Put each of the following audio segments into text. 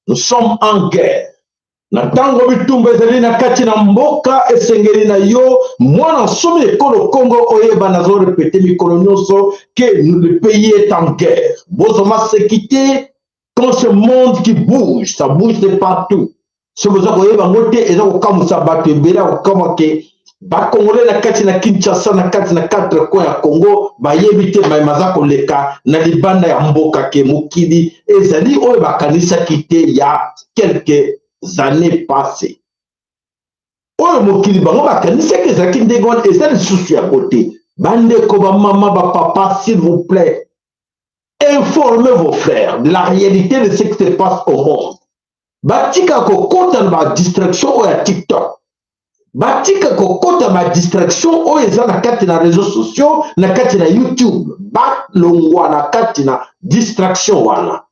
Nous sommes en guerre. Natango bitumba ezali na kati na mboka esengeli na yo mwana somi ekolo Congo oyeba nazo répéter mikolo nyonso que le pays est en guerre. Bozoma sécurité quand ce monde qui bouge, ça bouge de partout. Ce besoin oyeba ngote ezako kamusa bato ebela okamake ba Congolais na kati na Kinshasa na kati na 4 coins ya Congo bayebi te maza koleka na libanda ya mboka ke mokili ezali oyo bakanisa kite ya quelques années passées. Oyo mokili bango bakanisa ke ezalaki ndenge wana eza lisusu ya kote. Bandeko ba mama ba papa s'il vous plaît, informez vos frères de la réalité de ce qui se passe au monde. Batika kokota na ba distraction oyo ya TikTok. Batika kokota ma distraction oyo eza na kati na réseaux sociaux na kati na YouTube balongwa na kati na distraction wana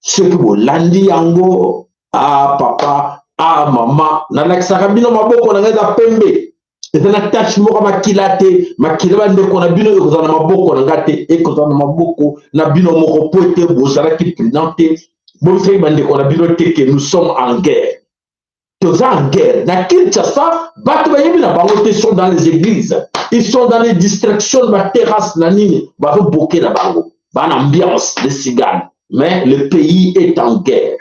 soki bolandi yango papa mama nalakisaka bino maboko na ngai eza pembe eza na tache moko makila te makila bandeko na bino ekozala na maboko na ngai te ekozala na maboko na bino moko po ete bozalaki prudent te bobisaki bandeko na bino te ke nous sommes en guerre. Tous en guerre. Dans Kinshasa, ils sont dans les églises. Ils sont dans les distractions de la terrasse, la ligne. Ils vont bloquer la bango. Dans l'ambiance des ciganes. Mais le pays est en guerre.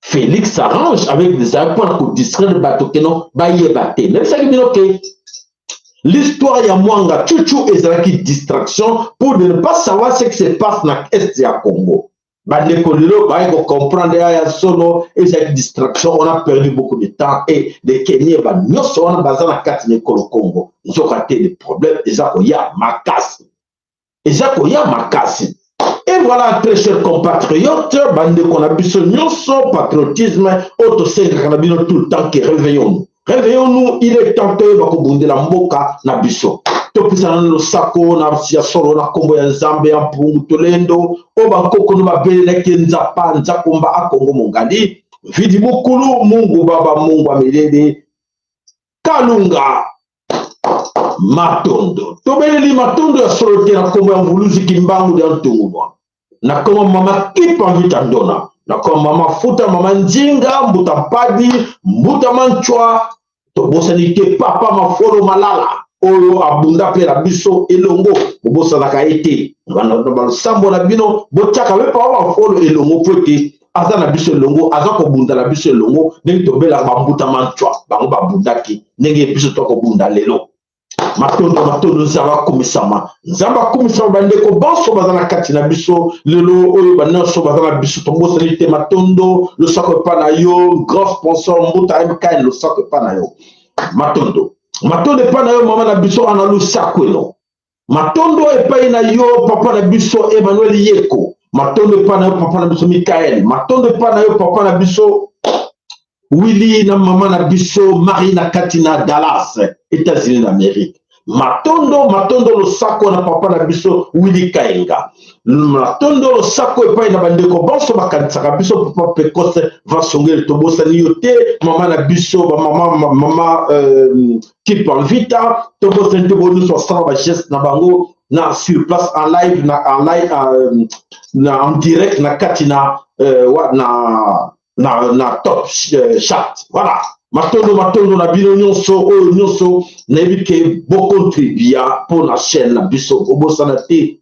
Félix s'arrange avec des appoints pour distraire le bateau. Même ça, l'histoire y a moins chouchou et qui distraction pour ne pas savoir ce qui se passe dans l'Est du Congo. Pour comprendre solo et cette distraction, on a perdu beaucoup de temps et les Kenyans, nous sommes basés dans le Congo. Ils ont raté des problèmes. Ils ont eu Makassi. Et voilà, très chers compatriotes, bande qu'on a besoin de patriotisme, auto-sécurité tout le temps qui réveillons-nous. Réveillons-nous, il est temps de bakobunde la mboka na biso. Topisana no sako na sia solo na kombo ya Nzambe ya mpungu tolendo oba koko no babele na kenza panza komba akongo mongadi vidi bukulu Mungu baba Mungu amelele Kalunga Matondo tobeleli Matondo ya solo te na kombo ya mvuluzi kimbangu ya ntungwa na koma mama kipa vita ndona na koma mama futa mama njinga mbuta mpadi mbuta manchwa tobosanike papa mafolo malala oyo abunda pe la biso elongo bobosanaka ete balosambo na bino botiaka be papa mafolo elongo po ete aza na biso elongo aza kobunda na biso elongo ndenge tobelaka bambuta manchwa bango babundaki ndenge biso tokobunda lelo Matondo nzamba komisama bandeko banso baza na kati na biso lelo oyo banonso baza na biso tobosani te Matondo le sako pa na yo grand sponsor mbuta MKN le sako pa na yo Matondo pa na yo mama na biso ana lu sakwelo Matondo epai na yo papa na biso Emmanuel Yeko Matondo pa na yo papa na biso Mikael Matondo pa na yo papa na biso Willy na mama na biso Marie na Katina Dallas États-Unis d'Amérique Matondo lo sako na papa na biso Willy Kaenga Matondo lo sako epai na bandeko banso bakanisaka biso papa Pekose vasongele tobosani yo te mama na biso mama Kipa Vita tobosani te bonu so sala ba geste na bango na sur place en live en direct na Katina na top chat voilà Matondo na bino nyonso na ebike bo contribua pour la chaîne na biso obosana te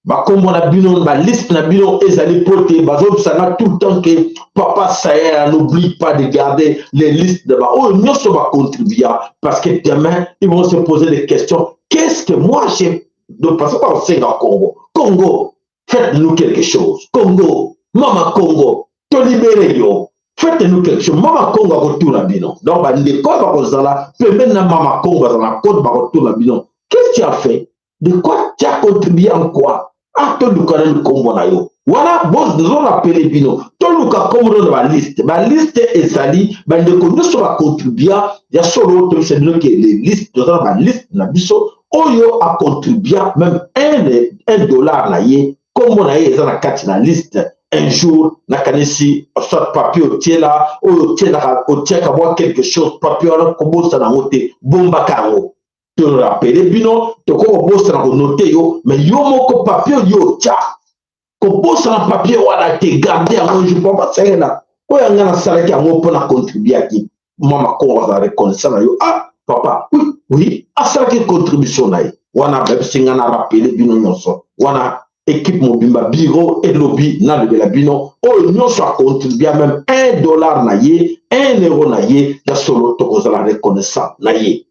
bakombo na bino ba liste na bino ezali pote bazobisana tout le temps que papa Sayer n'oublie pas de garder les listes de nyonso ba contribua parce que demain ils vont se poser des questions. Qu'est-ce que moi j'ai de passer par le Congo faites-nous quelque chose. Congo mama Congo to libérez yo. Faites-nous quelque chose. Mama Congo a retour la bino. Donc, les corps va rozala. Peut-être Mama Congo dans la côte va retour la bino. Qu'est-ce que tu as fait? De quoi tu as contribué en quoi? Ah, toi, nous connaissons le Congo na yo. Voilà, boss, nous avons appelé bino. Toi, nous connaissons la liste. La liste est sali. Ben, de quoi nous sommes contribué. Il y a solo autre, c'est nous qui les listes. Nous avons la liste na biso. Oyo a contribué même $1 na ye. Comme on a eu dans la liste. Un jour, na kanisi, soit papier au tiela, ou au tiela, au tiela, quelque chose, papier, comme ça, na note, bomba karo. Tu le rappelles, bino, tu ko bossa na note yo, mais yo moko papier yo tia. koposa na papier wana te garder yango je peux pas ça là oyo anga na salaki yango mpona contribuer aki mama ko za reconnaissance na yo ah papa oui asalaki contribution na ye wana babisinga na rappeler bino nyonso wana équipe mobimba bureau et lobby na lebela bino oyo nyonso a contribuer même $1 na ye €1 na ye ya solo tokozala reconnaissant na ye.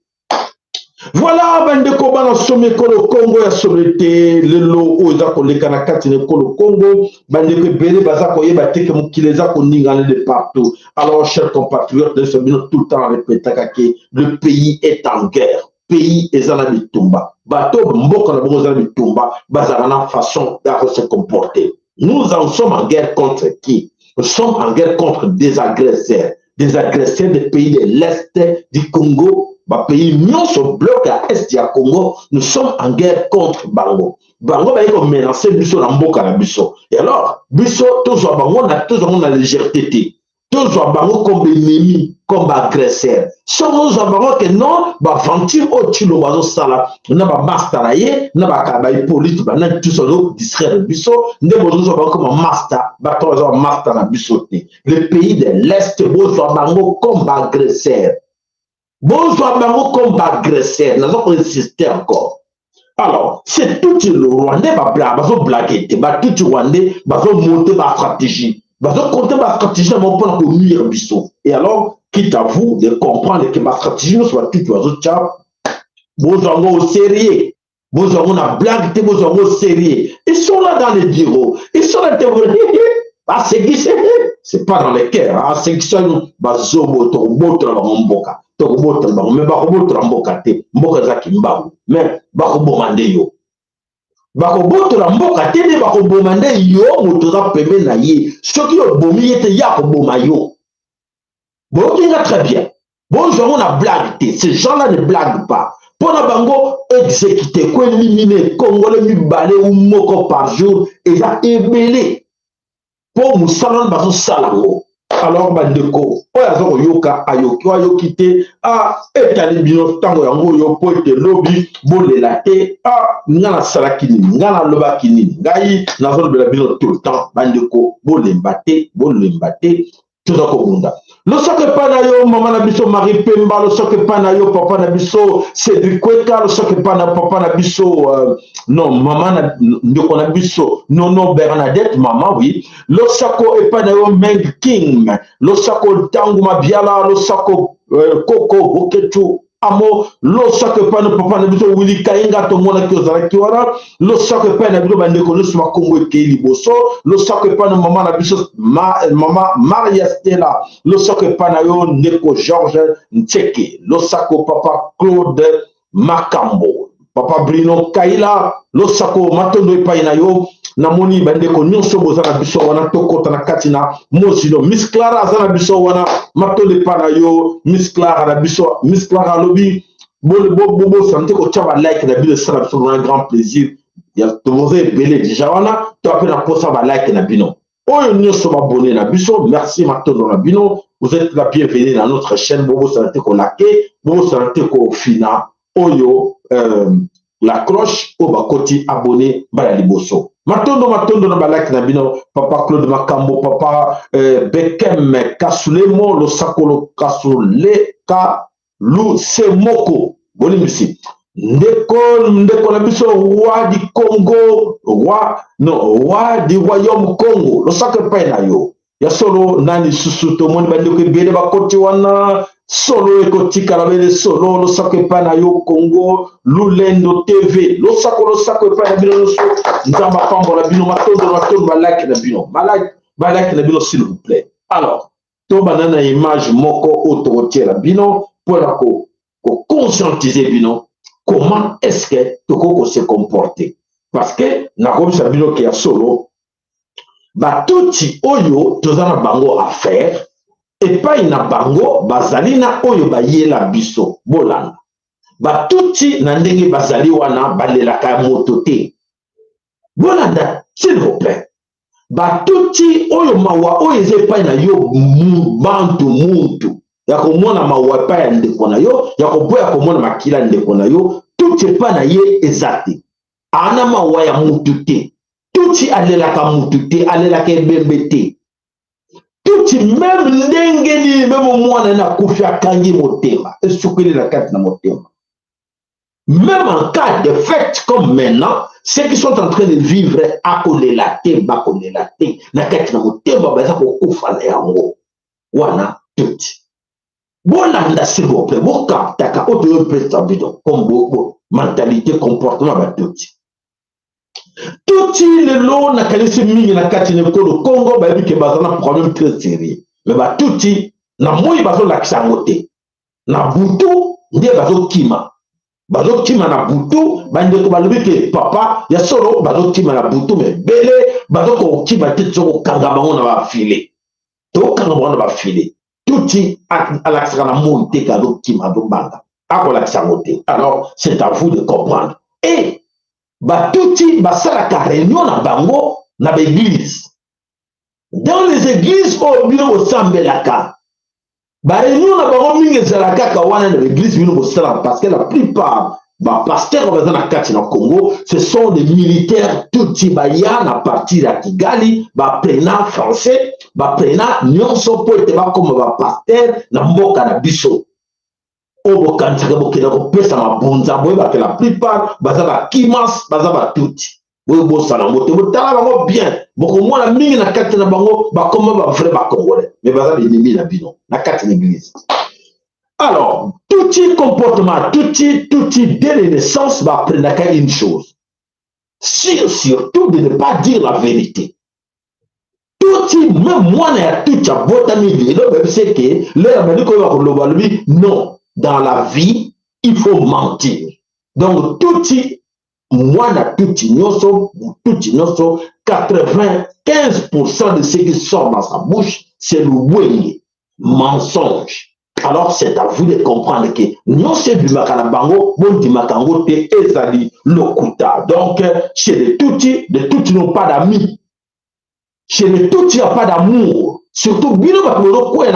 Voilà, bandeko bana somme kolo Congo ya solete lelo oza koleka na kati ne kolo Congo bandeko bele baza koyeba teke mukile za koningana de partout. Alors chers compatriotes de Sabino tout le temps répéter que le pays est en guerre. Pays ezana bitumba. Bato mboka na boza bitumba bazana na façon de se comporter. Nous en sommes en guerre contre qui? Nous sommes en guerre contre des agresseurs des pays de l'Est du Congo. Pays nyonso bloc à est du Congo, nous sommes en guerre contre Bango. Bango va y menacer biso na mboka na biso. Et alors, biso toujours Bango na légèreté. Toujours Bango comme ennemi, comme agresseur. Sans nous avons que non, ba venture au tilo bazo sala, na ba master na ye, na ba kabay politique, ba na tout ça distraire biso, ne bozo ba comme master, ba toujours master na biso. Le pays de l'Est bozo Bango comme agresseur. Bonjour, Bango comme agresseur, nous avons insisté encore. Alors, c'est tout le Rwandais va blaguer, tout le Rwandais va monter ma stratégie, va compter ma stratégie pour nuire biso. Et alors, quitte à vous de comprendre que ma stratégie ne soit tout oiseau tchap, bonjour au sérieux, bonjour on a blague, bonjour au sérieux. Ils sont là dans les bureaux, ils sont là à se glisser, c'est pas dans les cœurs, à se glisser, bazobo, toboto, mboka. Mais bakoboto la mboka te mboka zaki mbaku mais bakobomande yo bakoboto la mboka te de bakobomande yo moto za pembe na ye soki yo bomi yete ya koboma yo bokinga très bien bonjour on a blague te ces gens-là ne blaguent pas pour na bango exécuter ko éliminer congolais mibale ou moko par jour et ça ébélé pour musalon bazo salango. Alors bandeko oya zo yoka ayoki ayoki te etali bino tango yango yo po ete lobi bolela te ngana salaki nini ngana lobaki nini ngai nazolobela bino tout le temps bandeko bolemba te toza kobunda losoke pa na yo mama na biso Marie Pemba losoke pa na yo papa na biso Cédric Kweka losoke pa na papa na biso non mama na ndeko na biso Nono Bernadette mama oui losako epa na yo Meng King losako Tangu Mabiala losako Koko Boketu amo losako epa na papa na biso Willy Kainga tomona ki ozalaki wana losako epa na biso bandeko nyonso makongo ekei liboso losako epa na mama na biso mama Maria Stella losako epa na yo ndeko George Ntseke losako papa Claude Makambo papa Brino Kaila losako matondo epai na yo namoni bandeko nyonso boza na biso wana tokota na kati na mozilo Miss Clara aza na biso wana matondo epai na yo Miss Clara na biso Miss Clara alobi bobo santé ko tchaba like na biso ça na biso un grand plaisir ya toboze ebele déjà wana to apena posa ba like na bino oyo nyonso babonné na biso merci matondo na bino vous êtes la bienvenue dans notre chaîne bobo santé ko like bobo santé ko fina oyo la cloche au bakoti abonné bala liboso matondo na balaki na bino papa Claude Makambo papa Bekem Kasulemo lo sakolo Kasule ka lu semoko bolimisi ndeko na biso roi du Congo roi du royaume Congo lo sakolo pa na yo ya solo nani susu to moni bandeko ebele bakoti wana solo ekotika la bele solo lo sako pa na yo Congo Lulendo TV lo sako pa na bino so nzamba pambo na bino matondo ba like na bino ba like na bino s'il vous plaît. Alors to banana image moko autoroutier la bino pour la ko conscientiser bino comment est-ce que toko se comporter parce que na ko bisa bino ki ya solo batuti oyo tozana bango affaire epai na bango bazali na oyo bayela biso bolanda batuti na ndenge bazali wana balelaka moto te bolanda s'il vous plaît batuti oyo mawa oyo eza epai na yo bantu muntu ya komona mawa epai ya ndeko na yo ya koboya komona makila ndeko na yo tuti epai na ye eza te ana mawa ya mutu te tuti alelaka mutu te, alelaka ebembe te. Tuti même ndengeni même mwana na kufi akangi motema esukeli na kati na motema. Même en cas de fait comme maintenant, ceux qui sont en train de vivre à kolelate, bakolelate, na kati na motema baza kokufa na yango. Wana tuti. Bolanda s'il vous plaît, bokaptaka oto pesa bidon comme mentalité comportement ba tuti. Tuti lelo na kalisi mingi na kati na kolo Congo ba yebi ke bazana problème très sérieux. Mais ba tuti na moyi bazo lakisa ngote. Na butu ndiye bazo kima. Bazo kima na butu bande ko balobi ke papa ya solo bazo kima na butu mais belé bazo ko kima te tsoko kanga bango na ba filer. To kanga bango na ba filer. Tuti à l'accent à monter cadeau qui m'a donné. À l'accent monter. Alors, c'est à vous de comprendre. Et, bah, tuti, bah, ça la réunion na bango, na l'église. Dans les églises, au bureau au Sambelaka. Bah, réunion na bango, mingi zalaka kawana dans l'église, bureau au Sambelaka. Parce que la plupart, bah, pasteurs au na Congo, ce sont des militaires tuti bayan à partir à Kigali, bah, prenant français, ba prenant nyonso po ete ba comme ba pasteur na mboka na biso. Obo kantsaka bokela ko pesa mabonza boye ba que la plupart baza ba kimas baza ba tuti. Boye bosa na moto botala bango bien. Boko mona mingi na kati na bango ba comme ba vrai ba congolais. Mais baza ba ennemi na bino na kati na église. Alors, tuti comportement, tuti dès la naissance ba prenaka une chose. Surtout de ne pas dire la vérité. Tuti, même moi, tout a botami, c'est que non, dans la vie, il faut mentir. Donc, tuti, moi, tuti, 95% de ce qui sort dans sa bouche, c'est le wenge, mensonge. Alors, c'est à vous de comprendre que non, c'est du makanabango, bon du makango, te ezali lokuta. Donc, chez les tuti n'ont pas d'amis. Chez les tout, il n'y a pas d'amour. Surtout, il y a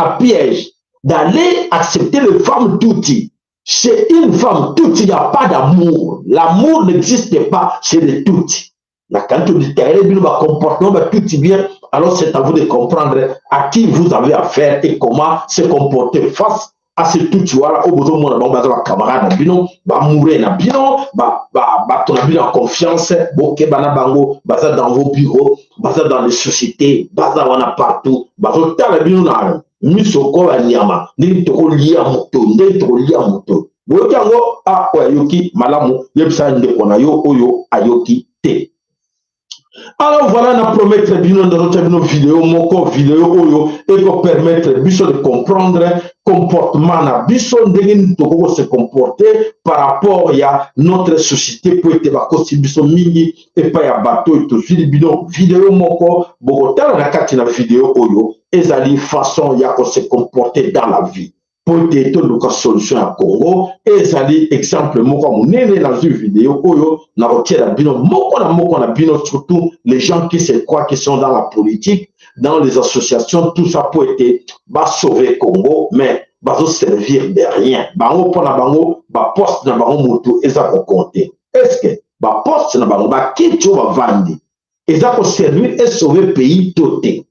un piège d'aller accepter les femmes touti. Chez une femme touti, il n'y a pas d'amour. L'amour n'existe pas chez les touti. Quand on dit comportement touti bien, alors c'est à vous de comprendre à qui vous avez affaire et comment se comporter face à ce touti. Voilà, au bout de mon camarade, mourir na bino, ton ami en confiance, baza dans vos bureaux, baza dans les sociétés, baza wana partout, baza tala bino na misoko wa nyama, ni toko lia moto. Boyango a oyoki malamu, yebisa ndeko na yo oyo ayoki te. Alors voilà, na promettre bino dans notre vidéo, moko vidéo oyo, et pour permettre biso de comprendre comportement na biso ndenge toko se comporter par rapport à notre société pour être bakosi biso mingi et pas ya bateau et tout bino vidéo moko bokotala na kati na vidéo oyo ezali façon ya ko se comporter dans la vie pour être une solution à Congo ezali exemple moko monene dans une vidéo oyo na rotiera bino moko na bino surtout les gens qui se croient qui sont dans la politique dans les associations, tout ça peut être sauver Congo, mais va servir de rien. Bango pour na bango, poste na bango moto, et ça pour compter. Est-ce que poste na bango, qui tu vas vendre? Et ça pour servir et sauver le pays toté.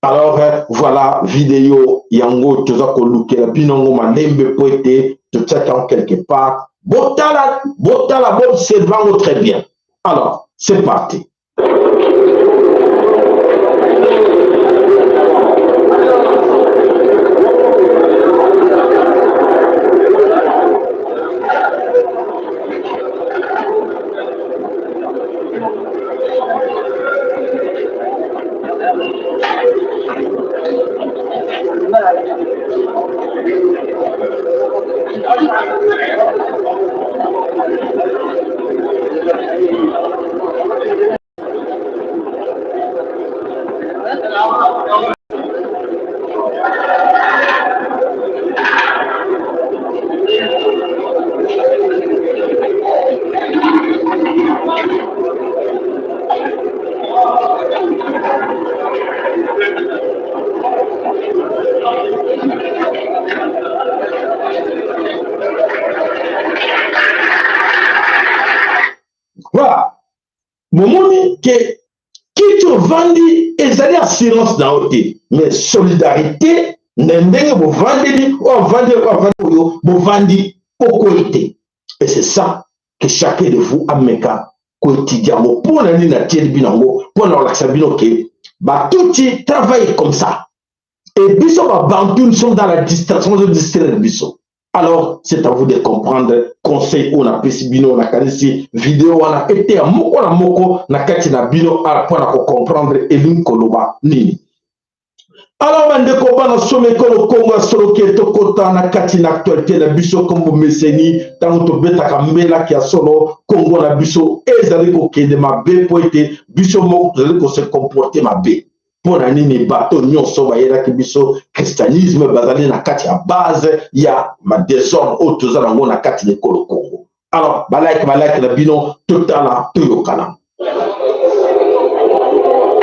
Alors voilà, vidéo, yango, tout ça qu'on look, et puis non, malembe peut être, tout ça en quelque part. Botala, bon servant très bien. Alors, c'est parti. Voilà. Momoni que tu vandi ezali assurance na ôté mais solidarité ndenge bo vandi bo vandi pokoité et c'est ça que chacun de vous ameka quotidien pour na ni na tiel binango pour na laksa binoke ba tout travaille comme ça et biso ba bantu nous sommes dans la distraction de distraire biso. Alors, c'est à vous de comprendre. Conseil, on a pris bino, on a calissé vidéo, on a été à moko na moko, na kati na bino, pour comprendre et l'une koloba nini. Alors, on a combat na somme kolo Congo, solo qui est au côté na kati na actualité na biso comme meseni, tant to beta kamela qui a solo Congo na biso, et zali ko kende ma be pour être biso moko zali ko se comporter ma be. Pour la nini bateau nyonso bayela ki biso christianisme bazali na kati ya base ya ma désordre autoza nango na kati de Congo. Alors balike na bino totala toyokana.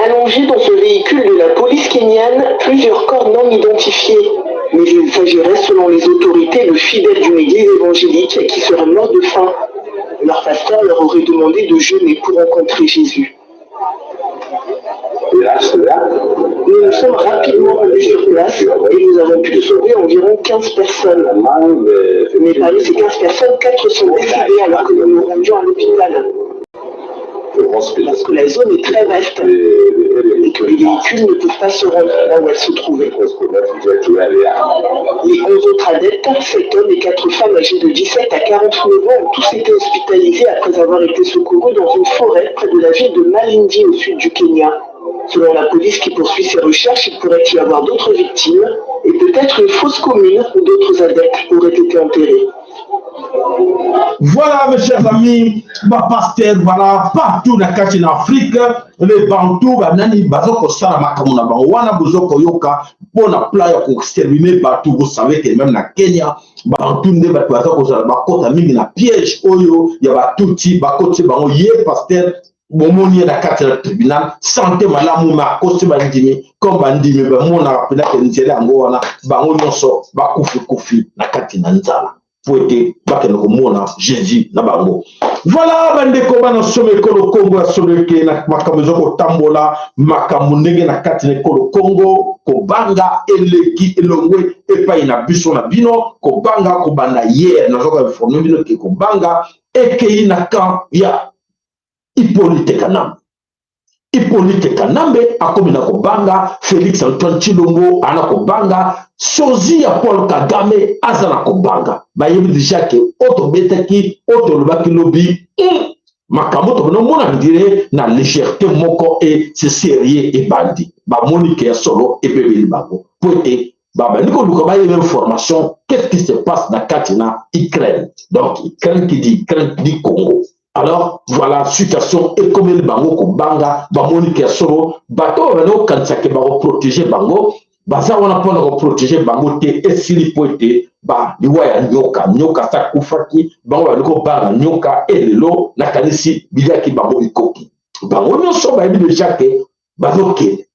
Allongés dans ce véhicule de la police kenyane, plusieurs corps non identifiés. Mais il s'agirait selon les autorités de fidèles d'une église évangélique qui seraient morts de faim. Leur pasteur leur aurait demandé de jeûner pour rencontrer Jésus. Nous nous sommes rapidement rendus sur place et nous avons pu sauver environ 15 personnes. Mais parmi ces 15 personnes, 4 sont décédées alors que nous nous rendions à l'hôpital. Parce que la zone est très vaste et que les véhicules ne peuvent pas se rendre là où elles se trouvaient. Les 11 autres adeptes, 7 hommes et 4 femmes âgées de 17 à 49 ans, ont tous été hospitalisés après avoir été secourus dans une forêt près de la ville de Malindi au sud du Kenya. Selon la police qui poursuit ses recherches, il pourrait y avoir d'autres victimes et peut-être une fosse commune où d'autres adeptes auraient été enterrés. Voilà mes chers amis, ma pasteur, voilà, partout dans l'Afrique, les Bantous, banani, bazoko sala makamuna banwana, bozoko yoka, pour la playa pour exterminer partout, vous savez que même na Kenya, Bantou ne bazoko sala bakota mingi na piège, oyo, ya batuti, bakoti bango ye pasteur, bomoni na kati na tribunal, santé malamu ma kosi bandimi, comme bandimi, bamona rapela ke nzele ango wana, bango nyonso, bakufi na kati na nzala. Pour être bakenokomona Jésus na bango. Voilà bandeko bana somme kolo Congo ya somme ke na makambo ko tambola makambo ndenge na kati na kolo Congo ko banga eleki elongwe epai na biso na bino ko banga ko bana hier na zoko informer bino ke ko banga ekei na camp ya Hippolyte Kanambe. Hippolyte Kanambe akomi na ko banga Félix Antoine Tshilombo ana ko banga sozi ya Paul Kagame aza na ko banga bayebi déjà ke oto betaki oto lobaki lobi makambo to mona ndire na légèreté moko et c'est sérieux et bandi ba monique ya solo et bebeli bango poete baba niko luka ba yebe information qu'est-ce qui se passe dans Katina Ukraine donc Ukraine qui dit Congo. Alors voilà situation et comme le bango ko banga ba monique ya solo bato bano kansake ba protéger bango baza wana pona protéger bango te esili poete ba liwaya nyoka sa kufaki bango baliko banga nyoka elelo na kanisi bidiaki bango ikoki bango nyonso ba yebi déjà ke bazoke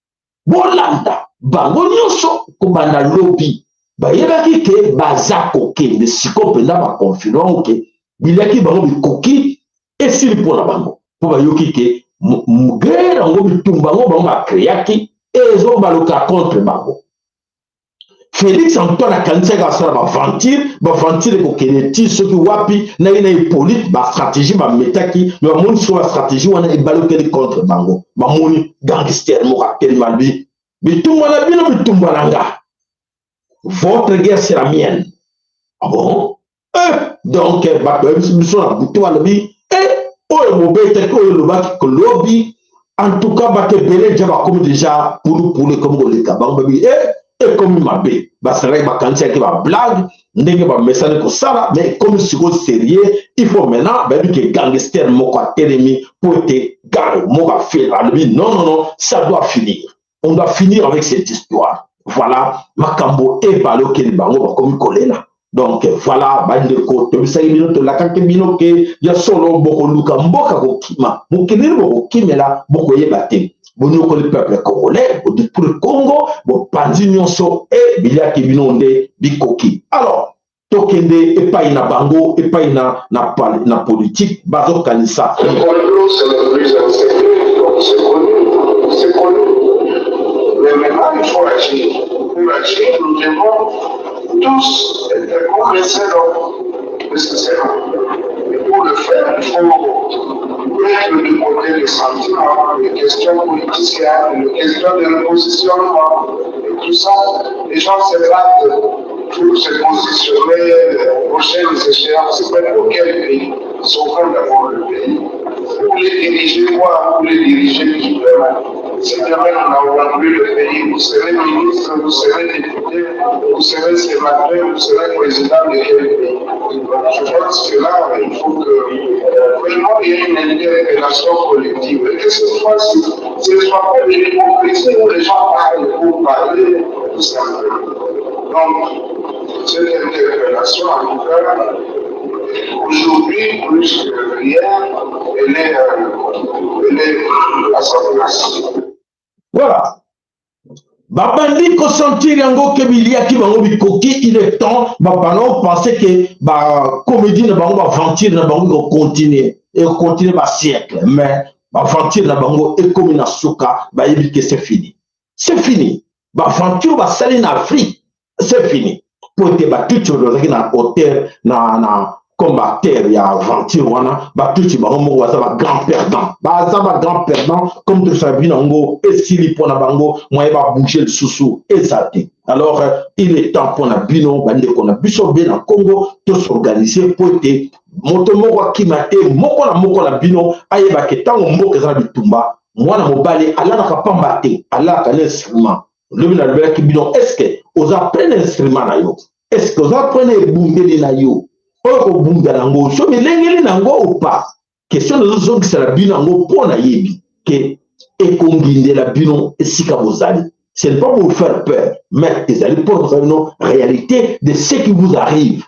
bolanda bango nyonso ko banda lobby ba yebaki ke baza kokende siko penda ba confirmer ke bidiaki bango bikoki esili pona bango po bayoki ke mugera ngo bitumba ngo bango akreaki ezo baluka contre bango. Félix Antoine Akansega sala ba ventile ko keneti soki wapi na ina Hippolyte ba stratégie ba metaki mais ba moni so ba stratégie wana e baluka contre bango ba moni gangster mo ka kelmabi bitumba na bino bitumba nanga votre guerre c'est la mienne. Ah bon? Donc ba biso na butu wala bi oyo mobete ko le baki ko lobby en tout cas ba te belé déjà comme déjà pour comme le kabang babi et comme mabé baserai ba kantia ki ba blague ndenge ba message ko sala mais comme si ko sérieux il faut maintenant ba bi que gangster moko ennemi pour être gars moko fait la lui non ça doit finir on doit finir avec cette histoire voilà makambo et balo ke bango ba comme kolela. Donc voilà, bandeko to bisaki bino to lakake bino ke ya solo boko luka mboka ko kima mukini boko kimela boko yebate bonyo ko le peuple congolais bo pour le Congo bo panzi nyonso e biliaki bino nde bikoki. Alors tokende epai na bango epai na politique bazo kanisa. Le complot c'est le plus insécure, donc c'est connu. il faut agir. Pour agir, nous devons tous être convaincus de ce que c'est. Et pour le faire, il faut mettre de côté les sentiments, les questions politiciennes, les questions de repositionnement, et tout ça. Les gens se battent pour se positionner aux prochaines échéances, même pour quel pays, sauvant d'abord le pays. Pour les diriger, quoi, pour les diriger librement. Si demain nous n'avons plus le pays, vous serez ministre, vous serez député, vous serez sénateur, vous serez président de quel pays. Je pense que là, il faut que vraiment il y ait une interpellation collective. Et que ce soit pas de l'hypocrisie où les gens parlent pour parler, tout simplement. Donc, cette interpellation, en tout cas, aujourd'hui, plus que hier, elle est à sa place. Voilà. Babandi ko sentir yango ke bilia ki bango bikoki, il est temps babano penser que ba comédie na bango ba aventure na bango continuer et continuer ba siècle, mais ba aventure na bango et comme na suka ba yebi que c'est fini. C'est fini. Ba aventure ba sali na Afrique, c'est fini. Pour te ba tout sur na hôtel na combattre, il y a aventure, tout le monde va grand perdant. Grand perdant, comme tu sais bien, et si les points bango, moi, il va bouger le sous-sous, et ça. Alors, il est temps pour la bino, qu'on a bisobé dans le Congo, tout s'organiser pour te motomo qui m'a été, moko la bino, aïe, va que tant on moque dans le tumba, moi, na mobile, Allah n'a pas mbaté, Allah a l'instrument. Le bina le qui bino, est-ce que vous apprenez l'instrument na yo? Est-ce que vous apprenez boumeli na yo? Ou pas. Question de gens qui la binango pour la yebi que et la binon et si ce n'est pas pour vous faire peur, mais ils allaient pour une réalité de ce qui vous arrive.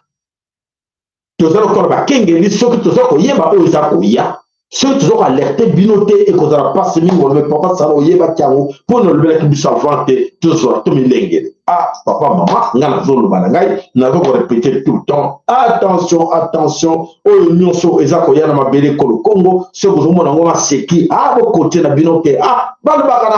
Tous les encore ba kengeli ceux qui tous yeba o zakoya ceux qui ont alerté binoté et qu'on a pas semi on ne peut pas savoir yeba kiao pour ne le qui s'invente toujours tout milengeli. Ah, papa, maman, ngana zolo banangai, n'a pas répéter tout le temps. Attention, attention, oh nyonso ezako yana mabele ko le Congo, ce que vous montrez ngoma seki, ah bo côté na binoke, ah, balobaka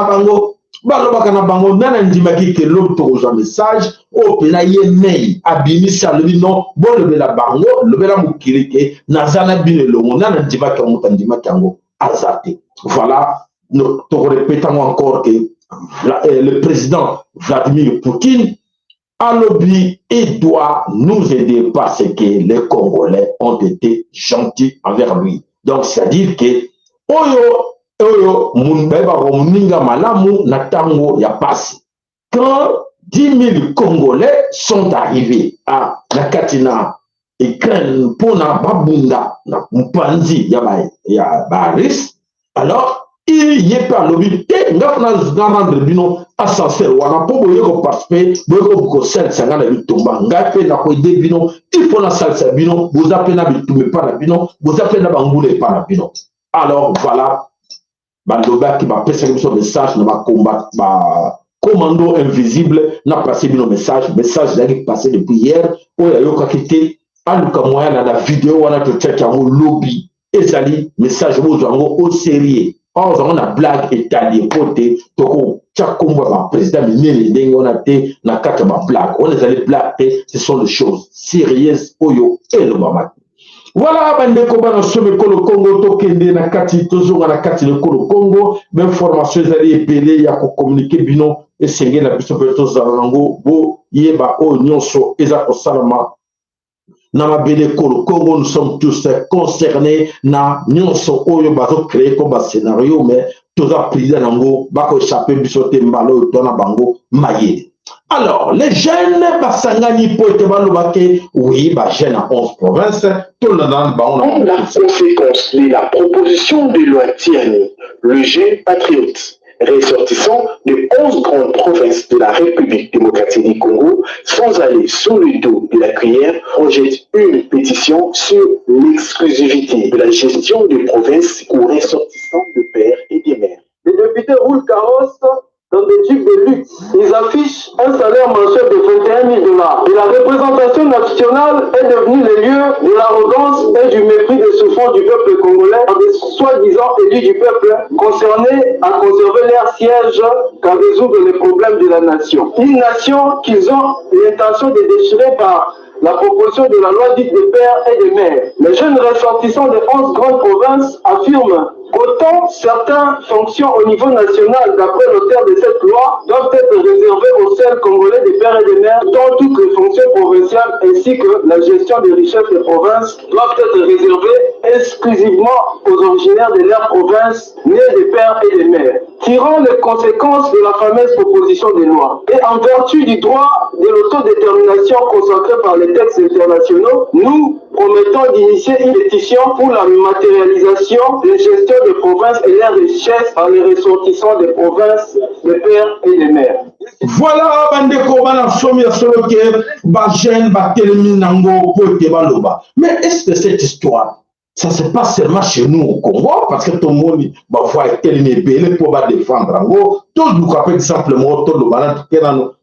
na bango, nana ndimaki ke l'homme to oza message, oh pena ye mail, abimisa le non, bon le bela bango, le bela mukirike, nazana bine longo, nana ndimaki mutandimaki yango azate. Voilà, nous te répétons encore que le président Vladimir Poutine a lobby et doit nous aider parce que les Congolais ont été gentils envers lui. Donc, c'est-à-dire que Oyo Munbeba Romuninga Malamu Natango Yapasi. Quand 10 000 Congolais sont arrivés à Nakatina et Kren Pona Babunda, Mpanzi Yabaris, alors il y a pas lobby te ngafna rendre bino ascenseur wana po boyeko participer boyeko ko sel sangana bitumba ngape na ko de bino il faut la salsa bino vous appelez na bitumba pas na bino vous appelez na bangule pas na bino. Alors voilà bandoba qui m'a passé un message na ma combat ba commando invisible n'a passé bino message d'ailleurs passé depuis hier oya yoka kité aluka moya na la vidéo wana to check yango lobby ezali message bozo yango au sérieux. Or, on a blague étalée, poté, toko, tchakomba, ma président, mais on a été, na kata ma blague. On les allait blaguer, ce sont des choses sérieuses, oyo, et le maman. Voilà, bande koba na somme kolo Congo, tokende na kati, toujours na kati de kolo Congo, même formation, ils allaient épeler, ya ko communiquer bino, et c'est la puissance de tous zarango, bo, yeba, o, nyonso, eza ko salama. Namabele Kolo Congo, nous sommes tous concernés na nyonso oyo bazo créer comme scénario mais tous a pris nango bako échapper bisote mbalo tona bango maye. Alors les jeunes basangani po te balobake oui ba jeunes à 11 provinces tout le monde ba la conséquence de la proposition de loi Tiani, le jeune patriote ressortissant de 11 grandes provinces de la République démocratique du Congo, sans aller sous le dos de la cuillère, rejette une pétition sur l'exclusivité de la gestion des provinces aux ressortissants de pères et de mères. Les députés roulent carrosse dans des jeeps de luxe. Ils affichent un salaire mensuel de 21 000 $. Et la représentation nationale est devenue le lieu de l'arrogance et du mépris des souffrances du peuple congolais par des soi-disant élus du peuple concernés à conserver leur siège qu'à résoudre les problèmes de la nation. Une nation qu'ils ont l'intention de déchirer par la proposition de la loi dite des pères et des mères. Les jeunes ressortissants des 11 grandes provinces affirment qu'autant certaines fonctions au niveau national, d'après l'auteur de cette loi, doivent être réservées aux seuls Congolais des pères et des mères, dont toutes les fonctions provinciales ainsi que la gestion des richesses des provinces doivent être réservées exclusivement aux originaires de leur province, nés des pères et des mères. Tirant les conséquences de la fameuse proposition de loi et en vertu du droit de l'autodétermination consacré par les textes internationaux, nous promettons d'initier une pétition pour la matérialisation des gestions des provinces et leurs richesses par les ressortissants des provinces, des pères et des mères. Voilà, bandeko bana somi solo ke ba jeune ba telemi nango po te baloba. Mais est-ce que cette histoire ça se passe seulement chez nous au Congo parce que tout le monde va voir telemi belé pour ba défendre nango tout nous rappelle simplement tout le balade que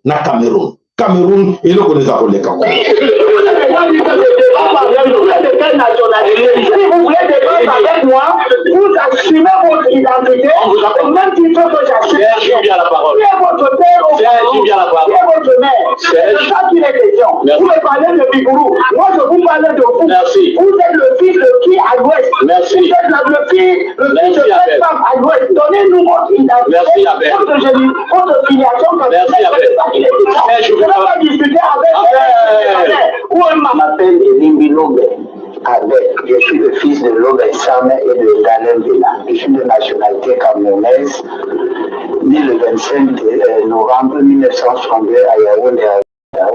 na Cameroun. Cameroun et le connaît ça les Cameroun. Si vous voulez débattre avec moi, vous assumez votre identité, au même titre que j'assume. Qui est votre père au Congo? Qui est votre mère? C'est ça qui est question. Vous me parlez de Bigourou. Moi, je vous parle de vous. Merci. Vous êtes le fils de qui à l'ouest? Merci. Vous êtes le fils de cette femme à l'ouest. Donnez-nous votre identité, votre filiation. Merci, Abel. Je ne vais pas discuter avec vous. Je m'appelle Elimbi Lobe. Je suis le fils de Lobe Sam et de Daniel Villa. Je suis de nationalité camerounaise, né le 25 novembre 1962 à Yaoundé,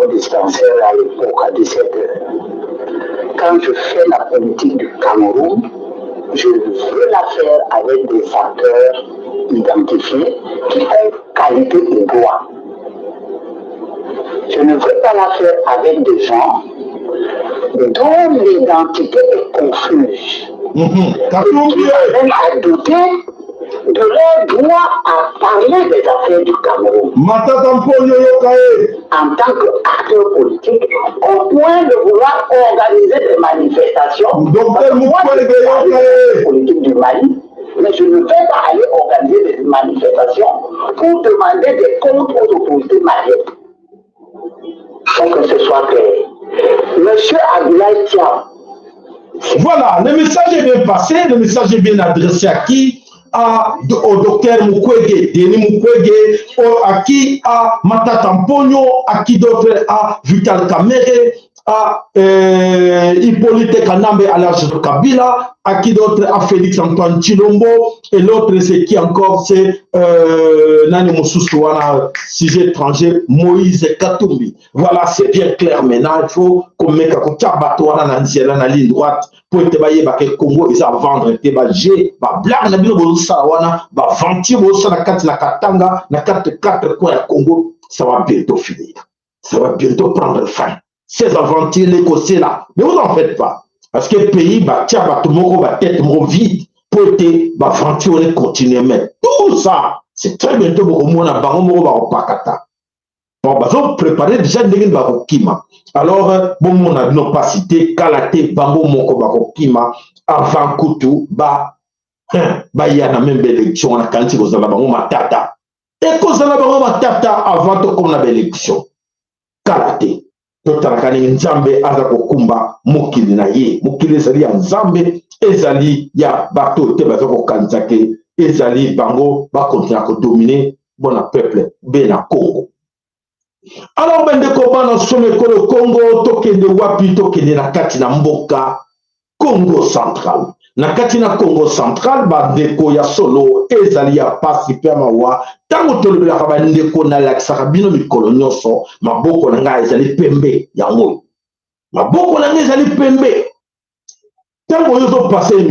au dispensaire à l'époque à 17 h. Quand je fais la politique du Cameroun, je veux la faire avec des facteurs identifiés qui ont qualité et droit. Je ne veux pas la faire avec des gens dont l'identité est confuse. Qui amènent à douter de leur droit à parler des affaires du Cameroun. En tant qu'acteur politique, au point de vouloir organiser des manifestations. Moi, je veux parler politique du Mali, mais je ne vais pas aller organiser des manifestations pour demander des comptes aux autorités maliennes. Pour que ce soit clair. Monsieur Abdoulaye Thiam. Voilà, le message est bien passé, le message est bien adressé à qui? Au docteur Mukwege, Denis Mukwege, à qui? À Matata Mponyo, à qui d'autre? À Vital Kamerhe, à Hippolyte Kanambe à l'âge de Kabila, à qui d'autre? À Félix Antoine Chilombo, et l'autre c'est qui encore? C'est Nani Moussousouana, sujet étranger, Moïse Katumbi. Voilà, c'est bien clair maintenant, il faut qu'on mette un Tchabatouana dans la ligne droite pour te bailler que Congo, ils vont vendre, te bailler, blague, na bino bosawana, venti bosana kati na Katanga, na 4 coins à Congo, ça va bientôt finir. Ça va bientôt prendre fin. Ces aventures, les Écossais là, ne vous en faites pas. Parce que le pays, tiens, tout le monde va tête vide pour te aventure continuer. Mais tout ça, c'est très bientôt pour moi, on va pas bon, bah, préparer déjà des gens. Alors, bon, on a nos pas cité, Kalaté, Bango, Moko, Bakokima, avant Koutou, il y a même belle élection, on a quand il y a Bango Matata. Et quand il y a Bango Matata, avant qu'on a l'élection, Kalaté. Totarakani Nzambe azako kumba mukili na ye mukili ezali ya Nzambe ezali ya bato te bazako kanzake ezali bango ba continuer ko dominer bona peuple be na Congo. Alors bendeko bana some ko le Congo tokende wapi tokende na kati na mboka Congo central. Na kati na Congo central bandeko ya solo ezali ya pasi pe mawa tango tolobela ka bandeko na laksaka bino mikolo nyonso maboko na ngai ezali pembe ya ngoyi maboko na ngai ezali pembe tango yozo passer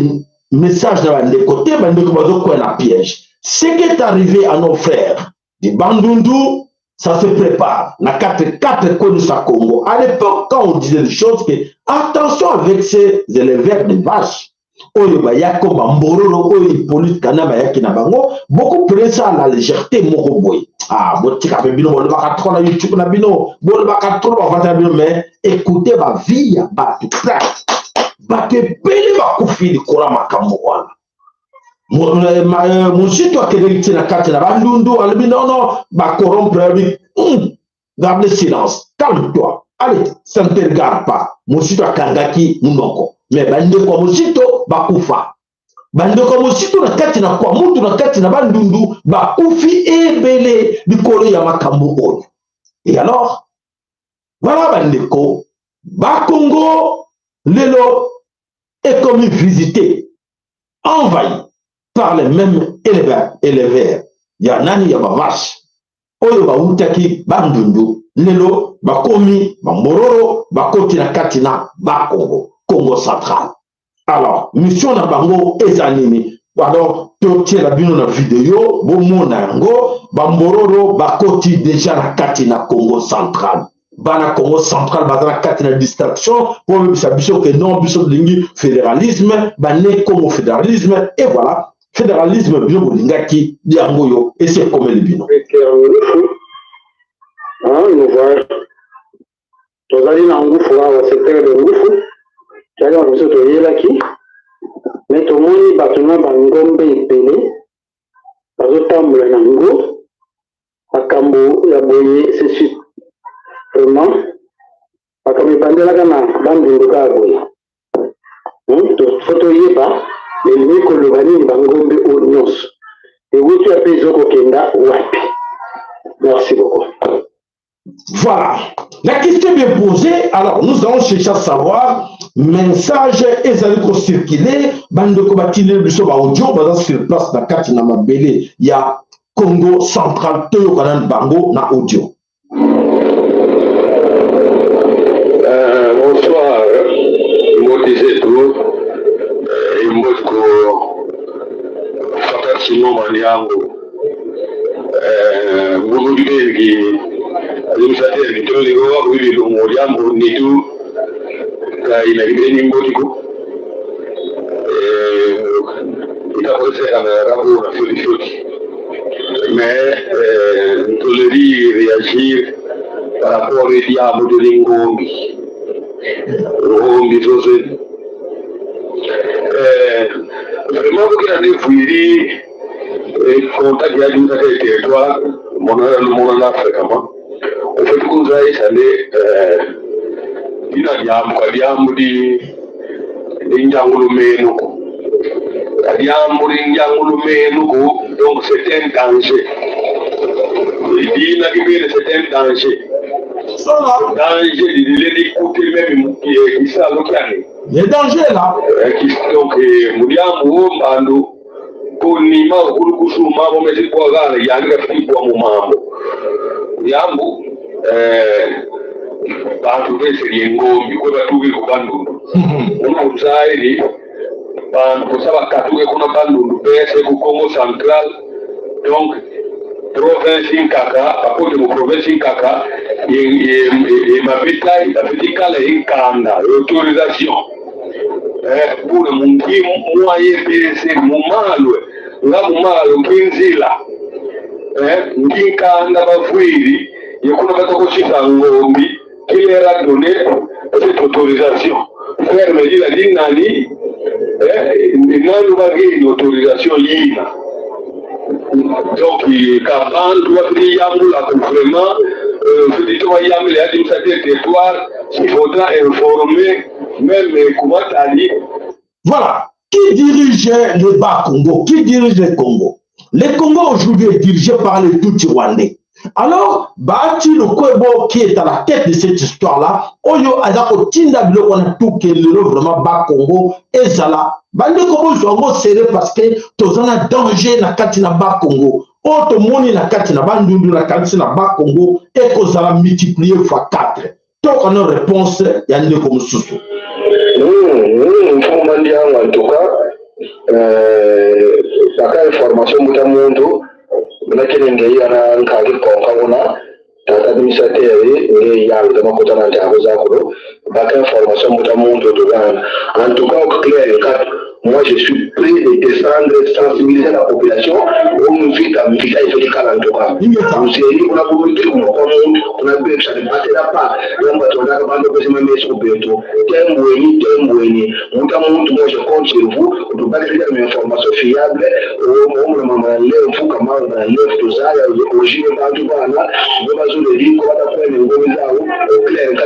message na bandeko te bandeko bazo kwa na piège. Ce qui est arrivé à nos frères du Bandundu, ça se prépare. Na 4 coins du Congo. À l'époque, quand on disait des choses, que attention avec ces éleveurs de vaches. oyo bayako bambororo oyo police kana bayaki na bango beaucoup presa la légèreté moko boy ah botika pe bino bolo baka trop na YouTube na bino bolo baka trop ba vata bino mais écoutez ba vie ya batu ba te pele ba kufili kola makambo wana mon site wa kelekti na kati na bandundu albi non ba corrompre bi garde silence calme-toi allez ça ne te regarde pas mon site wa kangaki munoko mais bande kwa mon site ba kufa bande kwa mon site na kati na kwa mutu na kati na bandundu ba kufi ebele bikolo ya makambo oyo et alors voilà bande ko ba Congo lelo est comme visité envahi par les mêmes éleveurs. Yanani ya vache. Oyo ba utaki bandundu. Lelo ba komi ba mororo ba koti na katina ba Congo central. Alors, mission na bango ezanimi. Alors, totie la bino na vidéo, bo mona yango, ba mororo ba koti déjà na katina Congo central. Bana Congo central bazana katina distraction pour me sabiso que non biso lingi fédéralisme, bané Congo fédéralisme et voilà. Fédéralisme bien bolingaki diangoyo et c'est comme le bino. Nous voir. Nous allons dans Ngoufou, au secteur de Ngoufou. Nous allons nous sauter là qui. Mais tout le monde bâtiment Bangombe et Péné. Pas autant de Nango. À Kambo, la Boye, c'est sûr. Vraiment. À Kambo Bandela Gana, Bandindoka Boye. Photo yeba. Les mecs que le Bani Bangombe au Nyos. Et où tu as payé Zoko Kenda, Wapi. Merci beaucoup. Voilà. La question est bien posée. Alors, nous allons chercher à savoir. Message est circulé. Bande Kobatine, Bissot Audio, basé sur place de Katina Mabele. Il y a Congo central, Toyo Kanan Bango, na audio. Bonsoir. Moi, disais tout. Simon Maniango, beaucoup de gens qui administrateurs qui trouvent les gars qui vivent au Moriambo, ni tout, il a été nimbotico. Il a posé un rapport sur les choses. Mais tolérer et réagir par rapport au diable de l'Ingombi. L'Ingombi, c'est vraiment, vous avez fouillé et contact avec le territoire, mon fréquemment. Au fait, vous avez salé, il a dit donc c'est un danger. Il dit que c'est un danger. Danger, il est d'écouter même qui s'est alloqué. Les dangers là. Donc, Mouliambo, Mando, Konima, Kulukusuma, Momesi Kwagala, Yanga Fipo Mumambo. Mouliambo, Bantu Yengo, Mikoba Tugi Kubandu. Unazaidi, Bantu Saba Katuge Kunabandu, PS, Congo central, donc, province Inkaka, à côté de province Inkaka, et ma bétail, la petite cale Inkanda, l'autorisation. Pour le monde moyen PSC, mon mal, là, mon mal, Kinzila, Kinkanda Bafouiri, il y a qu'on a pas aussi dans l'Ombi, qui leur a donné cette autorisation. Faire me dit la ligne Nani, il n'a pas une autorisation ligne. Donc, quand on doit dire Yamoula, vraiment, je dis toi Yamoula, il y a une certaine territoire, il faudra informer, même comment aller. Voilà. Qui dirige le Bas-Congo? Qui dirige le Congo? Le Congo aujourd'hui est dirigé par les Tutsi-Rwandais. Alors, Bati le Kwebo qui est à la tête de cette histoire-là, Oyo Azako Tinda Bilo, on a tout qui est vraiment Bas-Congo, et Zala. Bande Congo, je vais serrer parce que tu as un danger dans Katina Bas-Congo. Autre monde na Katina Bandundu, na Katina Bas-Congo, et que ça va multiplier fois 4. Donc, on a une réponse, il y a une comme sous. En tout cas, la information de monde, il y a un cadre qu'on a, administrateur, il y a un côté de la information de monde. En tout cas, au clair, moi je suis prêt de descendre, sensibiliser la population, on vit à vita et fait en tout cas. Vous savez, on a beaucoup de trucs, on a vu que ça ne passera pas. On va tourner avant de passer ma maison au bientôt. T'aimes, moi je compte sur vous, on ne peut pas faire une information fiable, on va vous comment on va lève tout ça, au gym, tout ça, là, on va se le dire, on va faire une bonne au clair, on va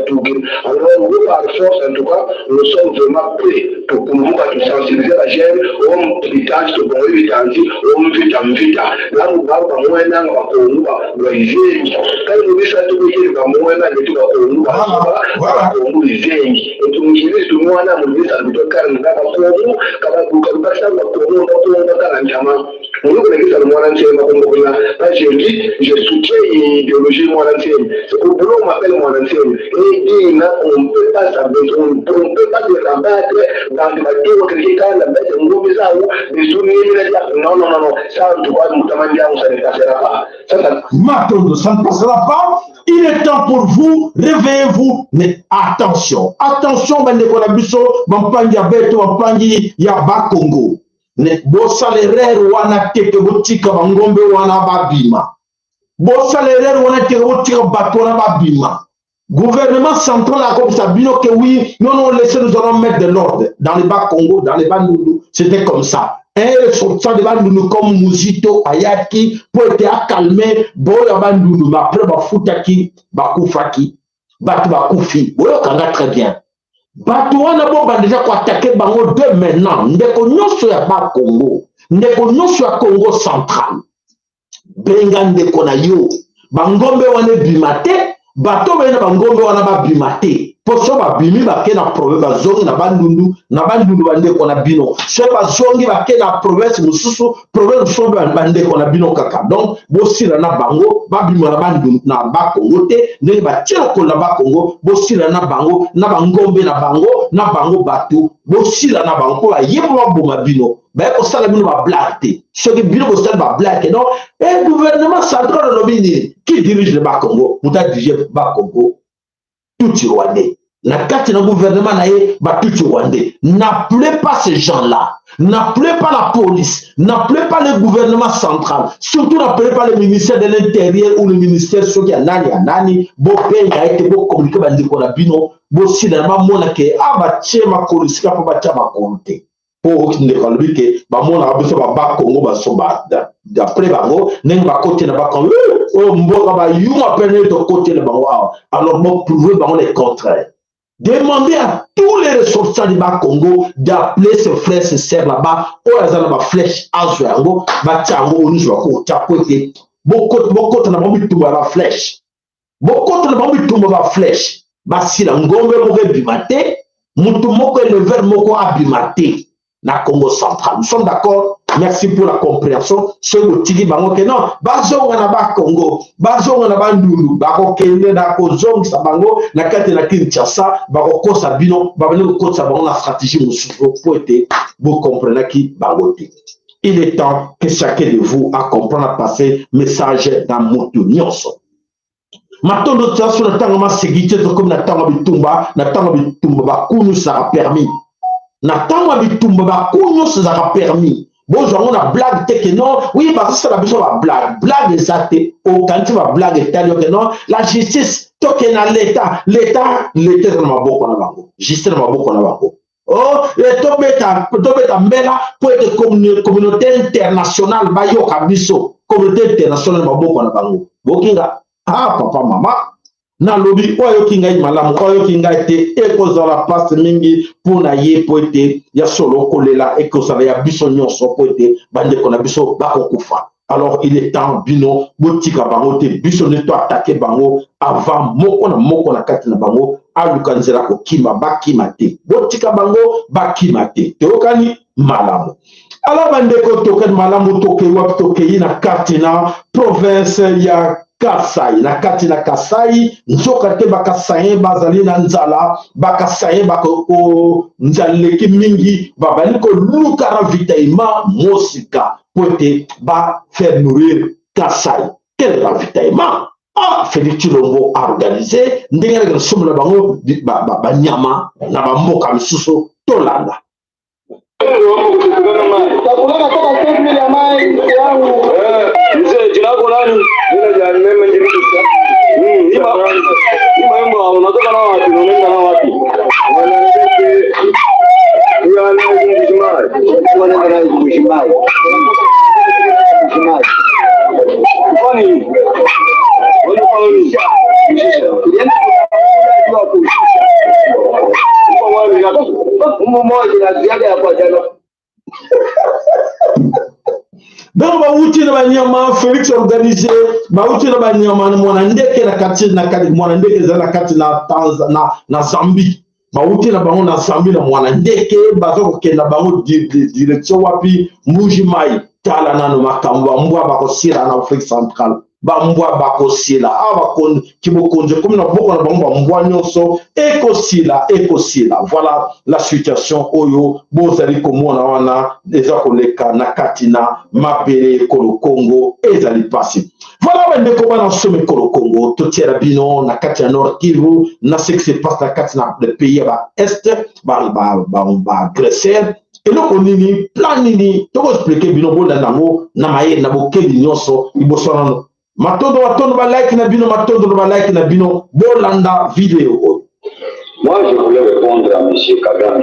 tout dire. Alors, par force, en tout cas, nous sommes vraiment prêts pour nous sensibiliser la jeune, on pitage, on évitandi, on vita. Là, nous parlons de moins d'un, on va y aller. Quand nous disons que nous sommes moins d'un, nous allons y aller. Et tout le monde dit que nous allons y aller, nous allons je soutiens l'idéologie moirancienne. C'est pour boulot on m'appelle moirancienne. Et on ne peut pas s'abattre, on ne peut pas se rabattre dans des bateaux critiquants, la bête, on peut ça, des souvenirs, non, ça, en tout cas, nous t'amènons, ça ne passera pas. Maintenant, ça ne passera pas. Il est temps pour vous, réveillez-vous, mais attention, bande de Konabiso, Bampangi Abeto, Bampangi Yaba Congo. Ne bosalere wana teke botika bangombe wana babima. Bosalere wana teke botika bato wana babima. Gouvernement central a comme ça, bino que oui, non, laissez nous allons mettre de l'ordre. Dans les bas Congo, dans les bas Noulou, c'était comme ça. Un sortant de Bandounou comme Mouzito, Ayaki, pour être calmé, Boya Bandounou, mais après, Bafoutaki, Bakoufaki, Bakoufi. Vous voyez, très bien. Bato wana bo déjà ko attaquer bango de maintenant ndeko nyonso ya ba Congo ndeko nyonso ya Congo central benga ndeko na yo bangombe wana bimate bato bena bangombe wana ba bimate poso ba bimi ba ke na province ba zongi na bandundu bandeko na bino so ba zongi ba ke na province mususu province so ba bandeko na bino kaka donc bosira na bango ba bima na bandundu na ba Congo te ndenge ba tiro ko na ba Congo bosira na bango na bangombe na bango bato bosira na bango ko yebo ba boma bino ba ko sala bino ba black te ce que bino ko sala ba black non et gouvernement central de l'Obini qui dirige le ba Congo muta dirige ba Congo tout Rwandais. La carte du gouvernement tout Rwandais. N'appelez pas ces gens-là. N'appelez pas la police. N'appelez pas le gouvernement central. Surtout n'appelez pas le ministère de l'Intérieur ou le ministère qui a nani. Bopé a été beau communiqué par Nicolas Bino. Bossi dans ma mona ke abache ma kolisika pour bacha ma compte. Pour ne pas que ba mona abiso ba Congo ba soba d'après bango n'eng ba côté na ba Congo mboka ba yuma peine de côté le bango alors bon prouver bango le contraire. Demandez à tous les ressortissants du bas Congo d'appeler ses frères et sœurs là-bas ou à la flèche azuango ba chango oni jwako chapo ke boko na bombi tumba ba flèche boko na bombi tumba ba flèche ba sila ngombe mo bimate mutu moko le ver moko abimate na Congo central. Nous sommes d'accord. Merci pour la compréhension. Ce que tu dis, que non, bazonga na ba Congo, bazonga na ba Ndulu, bako kende na kozong sa bango, na kate na Kinshasa, bako kosa bino, babane ko kosa bango na stratégie musuko pour être vous comprenez qui bagote. Il est temps que chacun de vous a comprendre à passer message dans moto nyonso. Maintenant notre situation na tanga ma sécurité comme na tanga bitumba ba kunu ça a permis. Na tanga bitumba ba kunu ça a permis. Bonjour, on a blague que non, oui, parce que c'est la besoin de blague exacte, au quand tu vas blague que non, la justice, toque na l'État dans ma bouche on a bango, justice dans ma bouche on a bango. Oh, le tobeta mela pour être communauté internationale, bayo kabiso, communauté internationale ma bouche on a bango. Bokinga, papa, maman. Na lobi oyo kinga malamu oyo kinga te ekoza la place mingi pona ye poete ya solo kolela ekoza ya biso nyonso poete bande kona biso bakokufa. Alors il est temps bino botika bango te biso ne to attaquer bango avant moko na kati na bango alukanzela ko kima bakima te botika bango bakima te tokani malamu. Alors bande ko token malamu toke wap toke na kati na province ya Kasai, na kati na Kasai, nzoka te bakasaye bazali na nzala, bakasaye bako nzaleki mingi, babali ko luka ravitaillement mosika, poete ba faire nourrir Kasai. Quel ravitaillement? Félix Tshilombo a organisé, ndenge na somme na bango, ba nyama, na ba mboka misusu, tolanda. Donc, bauti na banyama Félix organisé, bauti na banyama mwana ndeke na kati na kati mwana ndeke za na kati na Tanzania na Zambie. Bauti na bango na Zambie na mwana ndeke bazoko kenda bango direction wapi Mujimai tala nano makamba mbwa bakosira na Afrique centrale. Bambwa bakosila abakon kibokonje comme na boko na bango bambwa nyonso ekosila. Voilà la situation oyo bozali komona wana eza koleka na katina mabele kolo Congo ezali pasi. Voilà bandeko bana some kolo Congo totiera bino na katina Nord Kivu na ce qui se passe na katina le pays ba est ba Grèce. Et donc on nini plan nini to expliquer bino bola nango na maye na bokeli nyonso ibosona. Matondo ba like na bino, matondo ba like na bino, bolanda vidéo. Moi, je voulais répondre à M. Kagame.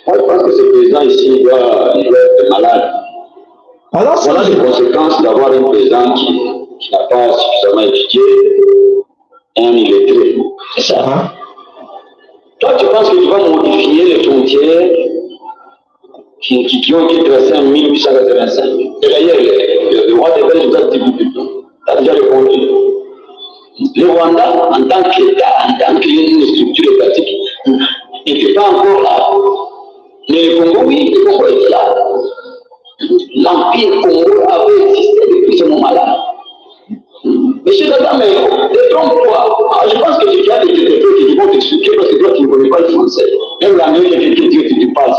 Moi, je pense que ce président ici, il doit être malade. Alors, voilà les conséquences d'avoir un président qui n'a pas suffisamment étudié, un illettré. C'est ça. Toi, tu penses que tu vas modifier les frontières qui ont été tracées en 1885. Et d'ailleurs, le roi des Belges a déjà répondu. Le Rwanda, en tant qu'État, en tant qu'une structure étatique, n'était pas encore là. Mais le Congo, oui, le Congo était là. L'Empire Congo avait existé depuis ce moment-là. Monsieur Kagame, détrompe-toi. Je pense que tu as des décrets qui vont t'expliquer parce que toi, tu ne connais pas le français. Même l'anglais, tu parles.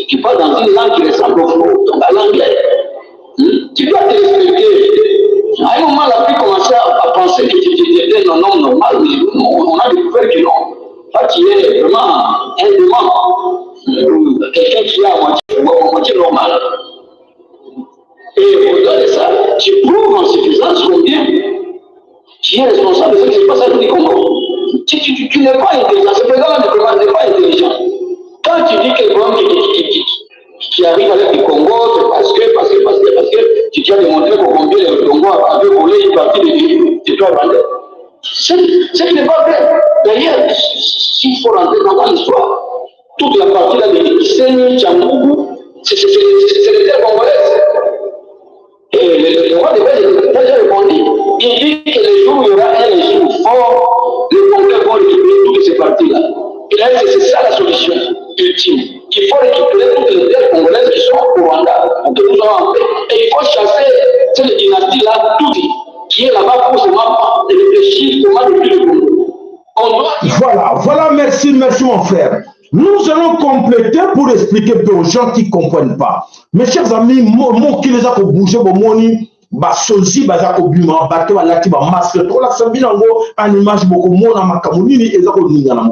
Tu parles dans une langue qui ressemble au faux, donc à l'anglais. Tu dois te respecter. À un moment, la vie commençait à penser que tu étais un homme normal. On a découvert que non. Toi, tu es vraiment un démon. Quelqu'un qui est à moitié normal. Et au-delà de ça, tu prouves en suffisance combien tu es responsable de ce qui se passe à du Congo. Tu n'es pas intelligent. Ce président n'est pas intelligent. Quand tu dis que qui arrive avec le Congo, c'est parce que tu as démontré pour combien le Congo avait volé une partie de toi rwandais. Ce qui n'est pas vrai. D'ailleurs, s'il faut rentrer dans l'histoire, toute la partie là de Kisenyi, Tchangoubou, c'est les terres congolaises. Et le roi de Belgique a déjà répondu. Il dit que le jour où il y aura un jour fort, les Congolais vont récupérer toutes ces parties-là. Et là, c'est ça la solution ultime. Il faut récupérer toutes les terres congolaises qui sont au Rwanda pour que nous soyons en paix. Et il faut chasser cette dynastie-là, tout qui est là-bas pour seulement réfléchir comment depuis le Congo. Voilà, merci mon frère. Nous allons compléter pour expliquer aux gens qui ne comprennent pas. Mes chers amis, moi qui les a bougé, basozi baza ko bima bato balati ba masque to la sabinango en image beaucoup mona makamuni eza ko ninga na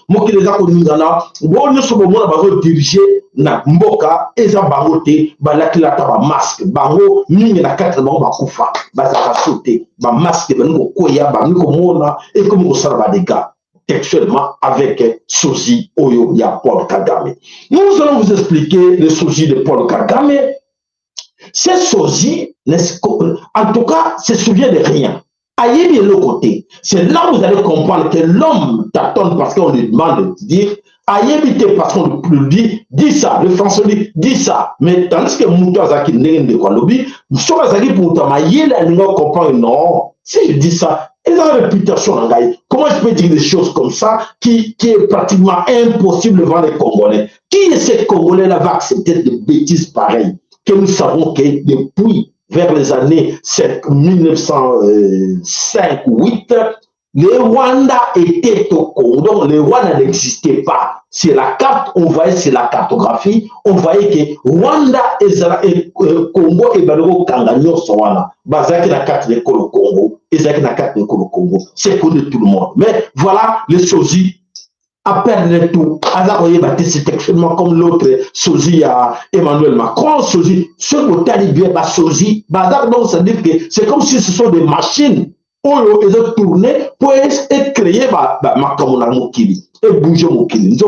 mokili eza ko ninga na boni so mona bazo diriger na mboka eza bangote balati la ta ba masque bango mingi na katra bango bakufa baza ka sauter ba masque bango koya bango mona et comme ko sala ba dégâts textuellement avec sozi oyo ya Paul Kagame. Nous allons vous expliquer le sozi de Paul Kagame. Ces sosie, en tout cas, se souvient de rien. Aïe de l'autre côté. C'est là où vous allez comprendre que l'homme tâtonne parce qu'on lui demande de dire. Aïe parce qu'on lui dit ça. Le français dit, dit ça. Mais tandis que Moutou Azaki n'est de quoi lobby, Moutou Azaki pour t'amailler la langue comprendre. Non. Si je dis ça, ils ont une réputation en gaï. Comment je peux dire des choses comme ça qui est pratiquement impossible devant les Congolais? Qui est ce Congolais-là va accepter des bêtises pareilles? Que nous savons que depuis vers les années 1905 ou 8, le Rwanda était au Congo. Donc le Rwanda n'existait pas. C'est la carte, on voyait, c'est la cartographie, on voyait que Rwanda et Congo et Baloro Kanganyo sont là. Bazaki la carte de Congo, Ezaki la carte de Congo. C'est connu de tout le monde. Mais voilà les sosie à perdre tout. C'est extrêmement comme l'autre sosie à Emmanuel Macron, sosie, ce côté bien, sosie, donc ça veut dire que c'est comme si ce sont des machines où ils ont tourné pour et créer ma mokili et bouger mokili.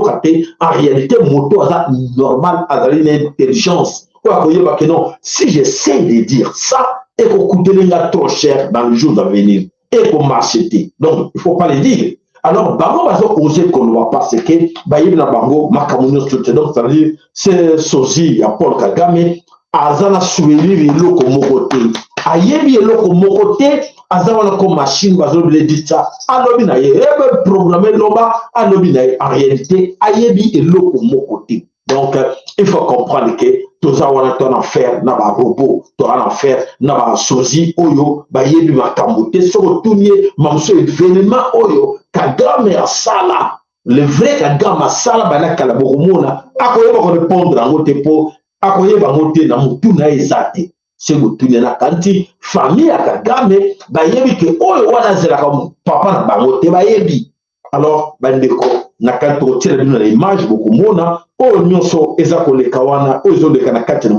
En réalité, moto a normal à une intelligence. Non, si j'essaie de dire ça, et qu'on coûte trop cher dans les jours à venir, et qu'on m'achète. Donc, il ne faut pas le dire. Alors, bango va oser qu'on ne voit pas ce que baïb na bango makamunyo soute. Donc, ça veut dire c'est sozi à Paul Kagame azana souvenir eloko mokote. Ayebi eloko mokote azana ko machine bazo le dit ça. Alobi na yebe programmer loba alobi na en réalité ayebi eloko mokote. Donc, il faut comprendre que tout ça, on a en affaire, n'a pas robot, tout en affaire, n'a pas sozi, oyo, bayebi makamote, so retourner, mamso événement, oyo, Kagame a sala, le vrai Kagame a sala, bana kalaboromona, akoyeba ko répondre en mote po, akoyeba mote na mutu na ezate. C'est retourner na kanti, famille a Kagame, bayebi ke oyo wana zela comme papa na bangote, bayebi. Alors, bandeko, nakanto tire bino na image beaucoup mona o nyonso ezako le kawana o zo le kana kati na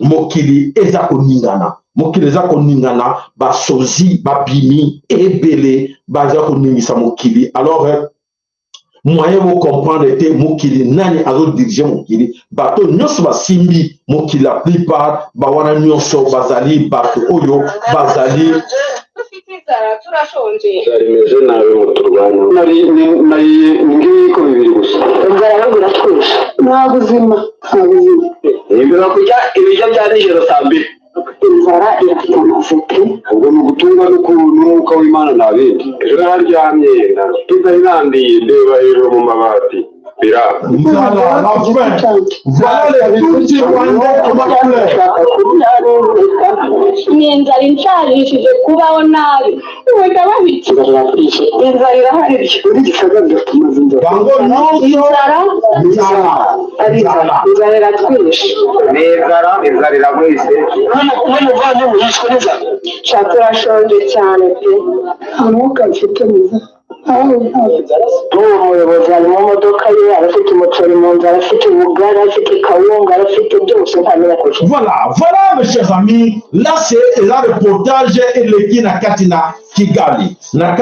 mokili ezako ningana mokili ezako ningana ba sozi ba bimi ebele ba zako ningisa mokili. Alors moyen vous comprendre était mokili nani azo diriger mokili bato nyonso ba simbi mokili la plupart ba wana nyonso bazali bato oyo bazali rimeze nabi mu turwanya nari ngiko bibiri gusa inzara biratwishe nta buzima ibyo kurya ibiryo bya nijoro saa mbiri inzara iratamaze pe ubwo mu gutunga n'umwuka w'Imana nta bindi ejo nararyamye tutari nandiye ndeba hejuru mu mabati biraba voilà les petits rwandais qui ni inzara incarishije kubaho nabi wenda babiki inzara irahari uri gisagara tumaze inzara bango inzara iratwishe inzara iramwise n'umuvandimwe yishwe n'inzara turashonje cyane pe umwuka mfite mwiza umuyobozi ari mu modoka ye arafite umuceri mu nzu arafite ubugari arafite kawunga arafite byose ntamenya ko voilà mes chers amis, là c'est la reportage et le qui na katina Kigali na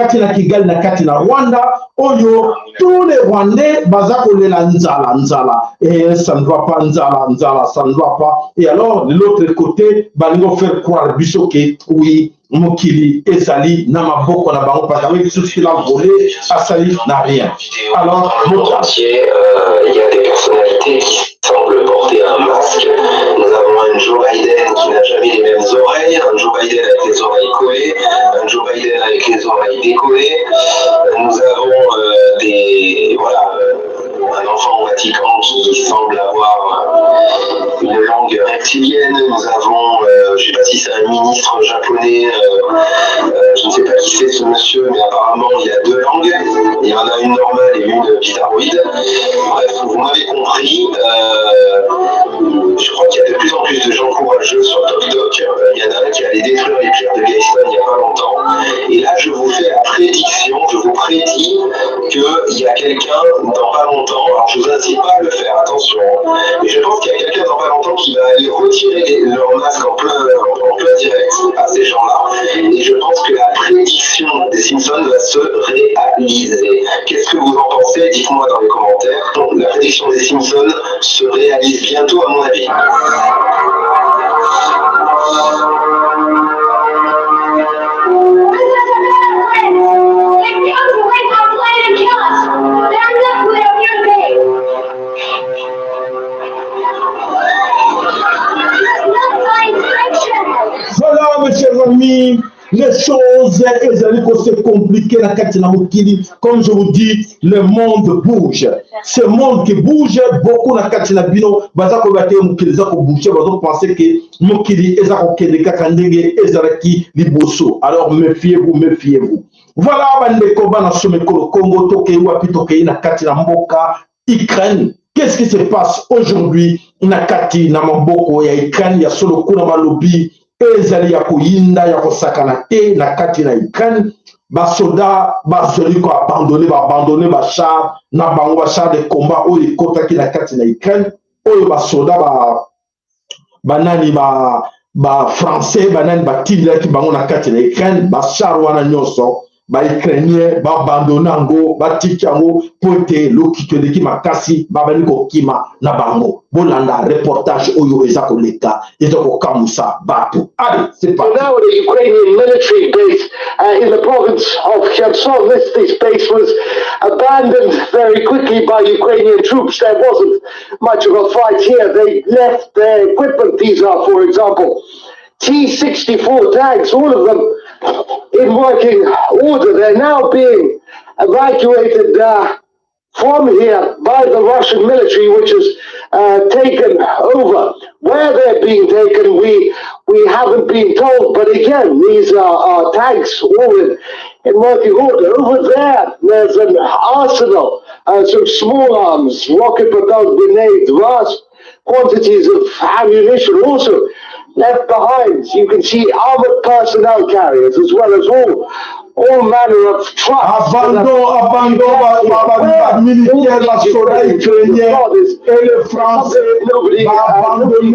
katina Rwanda oyo tous les Rwandais bazako le la nzala et ça ne va pas nzala ça ne va pas. Et alors de l'autre côté balingo faire croire bisoke oui mokili ezali na maboko na bango parce que tout ce qu'il a volé asali n'a rien. Alors il y a des personnalités qui semblent porter un masque. Nous avons un Joe Biden qui n'a jamais les mêmes oreilles, un Joe Biden avec les oreilles collées, un Joe Biden avec les oreilles décollées. Nous avons un enfant au Vatican qui semble avoir une langue reptilienne. Nous avons, je ne sais pas si c'est un ministre japonais, je ne sais pas qui c'est ce monsieur, mais apparemment il y a deux langues. Il y en a une normale et une bizarroïde. Bref, vous m'avez compris. Je crois qu'il y a de plus en plus de gens courageux sur TikTok. Il y en a un qui allait détruire les pierres de Gayston il n'y a pas longtemps. Et là, je vous fais la prédiction, je vous prédis qu'il y a quelqu'un dans pas longtemps, alors je vous incite pas à le faire, attention, mais je pense qu'il y a quelqu'un dans pas longtemps qui va aller retirer leur masque en plein direct à ces gens-là. Et je pense que la prédiction des Simpsons va se réaliser. Qu'est-ce que vous en pensez? Dites-moi dans les commentaires. Donc, la prédiction des Simpsons se réalise bientôt, à mon avis. Voilà mes chers amis, les choses c'est compliqué la Katina Mokili. Comme je vous dis, le monde bouge. Ce monde qui bouge, beaucoup la Katina Bino, Bazako Bate Mokili, Zako bouge, Bazako penser que Mokili, Ezako Kende Kakandenge, Ezaraki, Liboso. Alors méfiez-vous, méfiez-vous. Voilà, Bande Koba na Someko, Congo, Tokei, Wapi Tokei, na Katina Mboka, Ukraine. Qu'est-ce qui se passe aujourd'hui? Nakati, Namamboko, ya Ukraine, ya Solo Kuna Malobi, ezali ya koyinda ya kosakana te na kati na Ukraine basoda bazoli ko abandonné bachar na bango bachar de combat oyo ekotaki na kati na Ukraine oyo basoda banani français banani batindilaki bango na kati na Ukraine bachar wana nyonso ba-Ukrainien babandonné yango batiki yango po ete lokito eleki makasi babandi kokima na bango bolanda reportage oyo eza koleka eza kokamusa bato. Allez, c'est parti. So now the Ukrainian military base in the province of Kherson, this base was abandoned very quickly by Ukrainian troops. There wasn't much of a fight here. They left their equipment. These are, for example, T-64 tanks, all of them in working order. They're now being evacuated from here by the Russian military, which has taken over. Where they're being taken, we haven't been told. But again, these are tanks all in working order. Over there, there's an arsenal, some small arms, rocket-propelled grenades, vast quantities of ammunition also left behind. You can see armored personnel carriers as well as all manner of trucks. Abandon militaire, la soda ukrainienne et les Français abandonné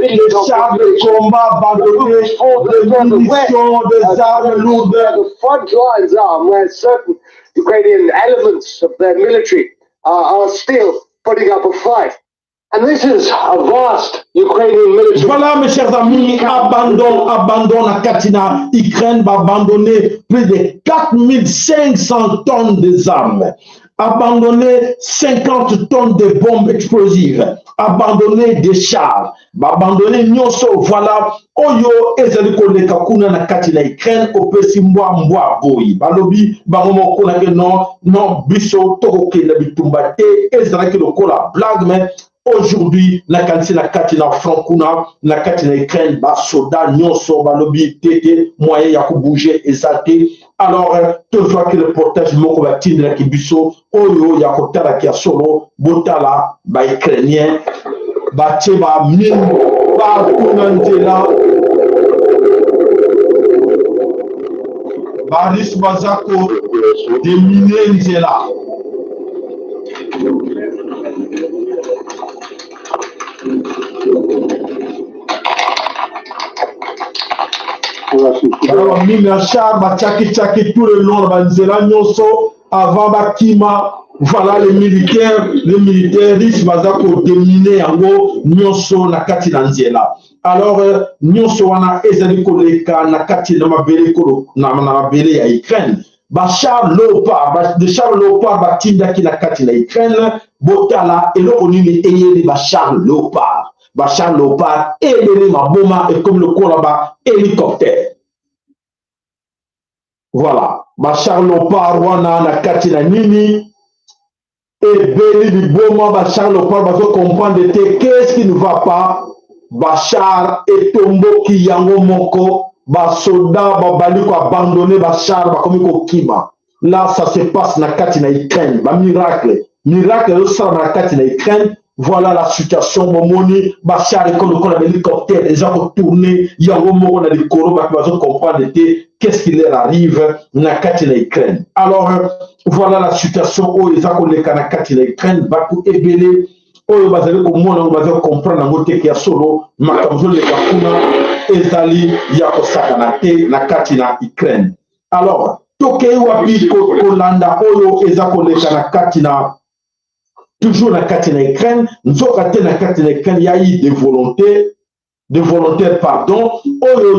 les chars de combat abandonnés, les munitions, des armes lourdes. The front lines are where certain Ukrainian elements of their military are still putting up a fight. And this is a vast Ukrainian military. Voilà, mes chers amis, abandon à Katina. Ukraine va abandonner plus de 4500 tonnes d'armes. Abandonner 50 tonnes de bombes explosives. Abandonner des chars. Abandonner nyonso. Voilà. Oyo ezali koleka kuna na kati na Ukraine opesi mbwa boyi. Balobi bangomo kuna ke non biso toko ke na bitumba te ezalaki lokola blague mais aujourd'hui, la kati na Frankuna, la kati na Ukraine, ba soda nyonso balobi tete moyen ya ko bouger ezate. Alors toujours que le portage moko ba tindela kibiso oyo ya ko tala ki solo botala ba Ukrainien ba teba min ba kunandela ba ris bazako de minenzela. Alors, Minachar, Tchaki tout le long de Banzela Nyoso, avant Bakima, voilà les militaires risquent de dominer en gros Nyoso Nakati Nanzela. Alors, Nyoso wana ezali koleka Nakati Namabele Kolo, Namabele ya Ukraine. Bachar Leopard, Batinda ki Nakati na Ukraine, Botala, et l'Onini Eyeli Bachar Leopard. Bachar Leopard, Ebele Maboma, et comme le Kolaba, hélicoptère. Voilà. Bachar Leopard, Wana, Nakati na Nini, Ebele Maboma, Bachar Leopard, va comprendre qu'est-ce qui ne va pas. Bachar et Tombo ki yango moko, Basoda, Babali ko abandonné, Bachar, Bakomi ko kima. Là, ça se passe na kati na Ukraine, ba miracle. Miracle, ça na kati na Ukraine. Voilà la situation, Momoni, Bachar et comme l'hélicoptère, les gens vont tourner, il y a un moment où on a des coraux, ils vont comprendre qu'est-ce qui leur arrive, na kati na Ukraine. Alors, voilà la situation où les gens les na kati na Ukraine, Bakou Ebele, oyo bazali komona oyo bazali comprendre yango te ke ya solo makambo leka kuna ezali ya kosakana te na kati na Ukraine. Alors tokei wapi kolanda oyo eza koleka na kati na toujours na kati na Ukraine nzoka te na kati na Ukraine ya yi de volontaires pardon oyo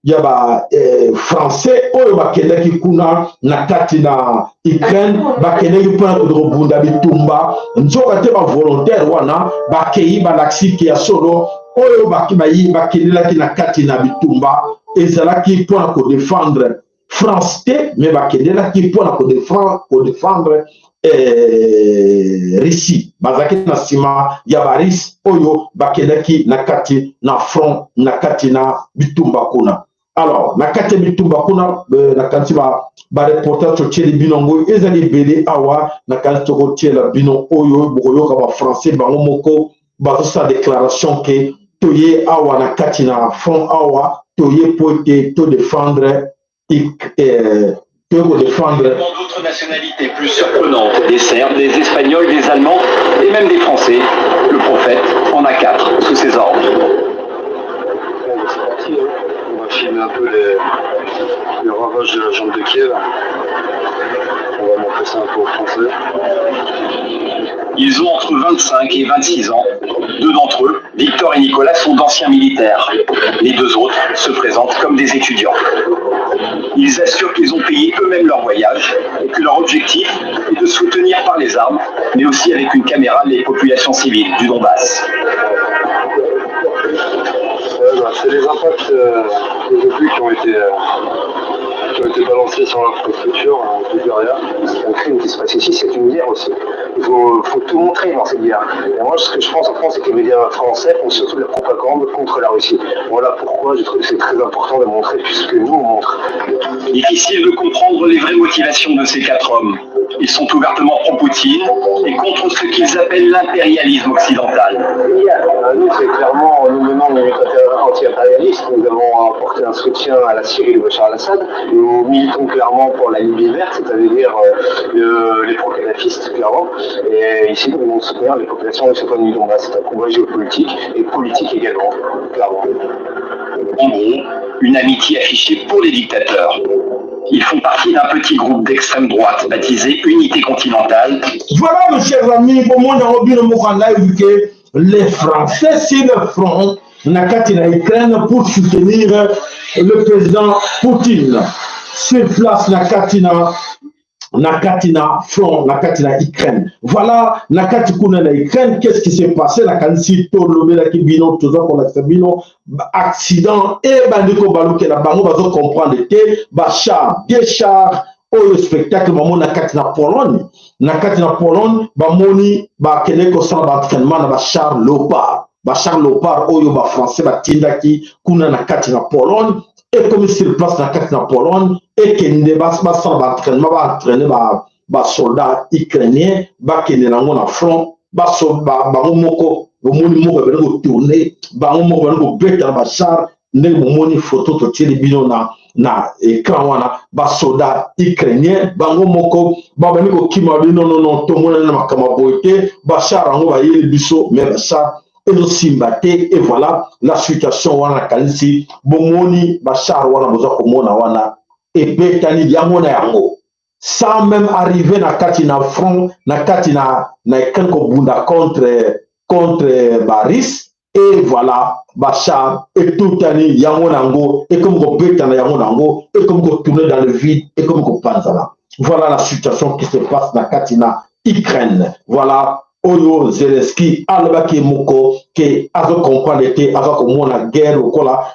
ya ba français oyo bakendaki kuna na kati na Ukraine bakendaki mpona kodobunda bitumba nzoka te ba volontaire wana bakei balaksiki ya solo oyo bakendelaki na kati na bitumba ezalaki mpona kodefendre France te mais bakendelaki mpona kodefendre Russie bazaki na sima ya baris oyo bakendaki na kati na front na kati na bitumba kuna. Alors, na kati bitumba kuna na kati ba reporter tcheli binongo ezali bele awa na kati tchela bino oyo boyoka ba français bango moko ba sa déclaration que toye awa na kati na front awa toye pote to défendre défendre d'autres nationalités plus surprenantes, des Serbes, des Espagnols, des Allemands et même des Français. Le prophète en a 4 sous ses ordres. C'est parti, hein. On va filmer un peu les ravages de la junte de Kiev. On va montrer ça un peu aux Français. Ils ont entre 25 et 26 ans. 2 d'entre eux, Victor et Nicolas, sont d'anciens militaires. Les 2 autres se présentent comme des étudiants. Ils assurent qu'ils ont payé eux-mêmes leur voyage et que leur objectif est de soutenir par les armes, mais aussi avec une caméra, les populations civiles du Donbass. C'est les impacts des obus qui ont été balancés sur l'infrastructure en Bulgarie. C'est un crime qui se passe ici, c'est une guerre aussi. Il faut tout montrer dans cette guerre. Et moi, ce que je pense en France, c'est que les médias français font surtout de la propagande contre la Russie. Voilà pourquoi je trouve que c'est très important de montrer plus que nous on montre. Difficile de comprendre les vraies motivations de ces 4 hommes. Ils sont ouvertement pro-Poutine et contre ce qu'ils appellent l'impérialisme occidental. Nous, c'est clairement, nous menons une lutte anti-impérialiste. Nous avons apporté un soutien à la Syrie de Bachar al-Assad. Nous militons clairement pour la Libye verte, c'est-à-dire les pro-kadhafistes, clairement. Et ici, nous devons soutenir les populations russophones du Donbass. C'est un combat géopolitique et politique également, clairement. En gros, une amitié affichée pour les dictateurs. Ils font partie d'un petit groupe d'extrême droite baptisé Unité Continentale. Voilà, mes chers amis, pour moi, que les Français, c'est le front en Ukraine pour soutenir le président Poutine. Sur place, Nakatina front, Nakatina Ukraine. Voilà, Nakatikuna la Ukraine, qu'est-ce qui s'est passé? La Kansi Tolomé, la Kibino, tout ça pour l'accident, accident, et Bandiko Balouke, la Bango, va comprendre que Bachar, des chars, au spectacle, Bamon Nakatina Pologne, Bamoni, Bakeneko Sala Batkenman, Bachar Lopar, Oyo, Français, Batindaki, Kuna Nakatina Pologne. Et comme sur place dans la Pologne, et qu'il ne va pas entraîner les soldats ukrainiens, qui sont dans le front, tourner, Bachar, ne photo de Thierry Bino na écran, soldats ukrainiens, Bangomoko, Babaniko Kimali, non, tout le monde n'a pas boité, Bachar, on va y aller, mais Bachar. Et voilà la situation wana kanisi bomoni Bachar wana boza komona wana et betani yamona yango sans même arriver na kati na front na kati na kanko bunda contre Baris et voilà Bachar et tout tani yamona yango et comme ko betana yamona yango et comme ko tourner dans le vide et comme ko panzala. Voilà la situation qui se passe na kati na Ukraine. Voilà Oyo Zelensky Albaki Moko qui a compris que avec la guerre ou quoi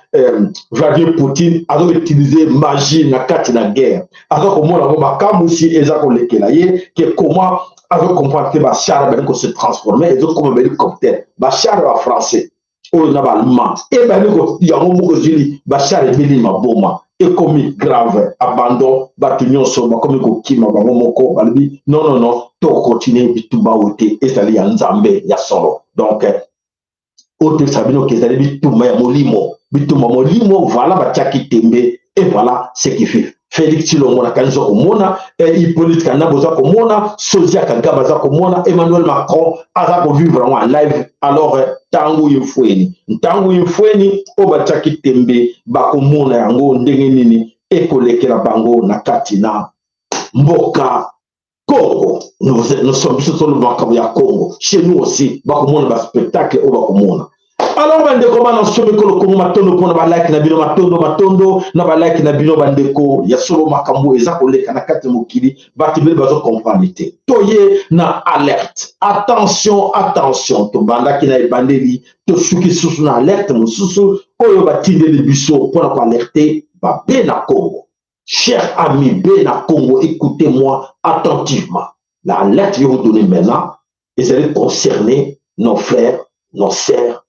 Vladimir Poutine a utilisé magie na kati na guerre avec la Kamusi et que comment avec comprendre que Bachar va se transformer et autres comme un hélicoptère Bachar va français Oyo na allemand et ben il y a un mot que Bachar est venu ma boma et comme grave abandon batunyo so comme ko kima bango moko balbi non to continuer bituba ote ezali ya nzambe ya solo donc ote sabino ke ezali bituma ya molimo voilà batiaki tembe et voilà ce qui fait Félix Tshilongo na kanzo komona Hippolyte Kana boza komona Sosia Kagame baza komona Emmanuel Macron aza ko vivre en live alors tangu infweni o batiaki tembe bakomona yango ndenge nini ekolekela bango na kati na mboka Congo. Nous sommes sur le banc ya Congo. Chez nous aussi, bakomona ba spectacle o bakomona. Alors bandeko bana sobe ko lokomo matondo pona ba like na bino matondo na ba like na bino bandeko ya solo makambo eza koleka na kati mokili batibeli bazo comprendre te. Toye na alerte. Attention to banda ki na ebandeli to suki susu na alerte mususu oyo batindeli biso pona ko alerter ba be na Congo. Chers amis Béna Congo, écoutez-moi attentivement. La lettre que je vais vous donner maintenant, et ça va concerner nos frères, nos sœurs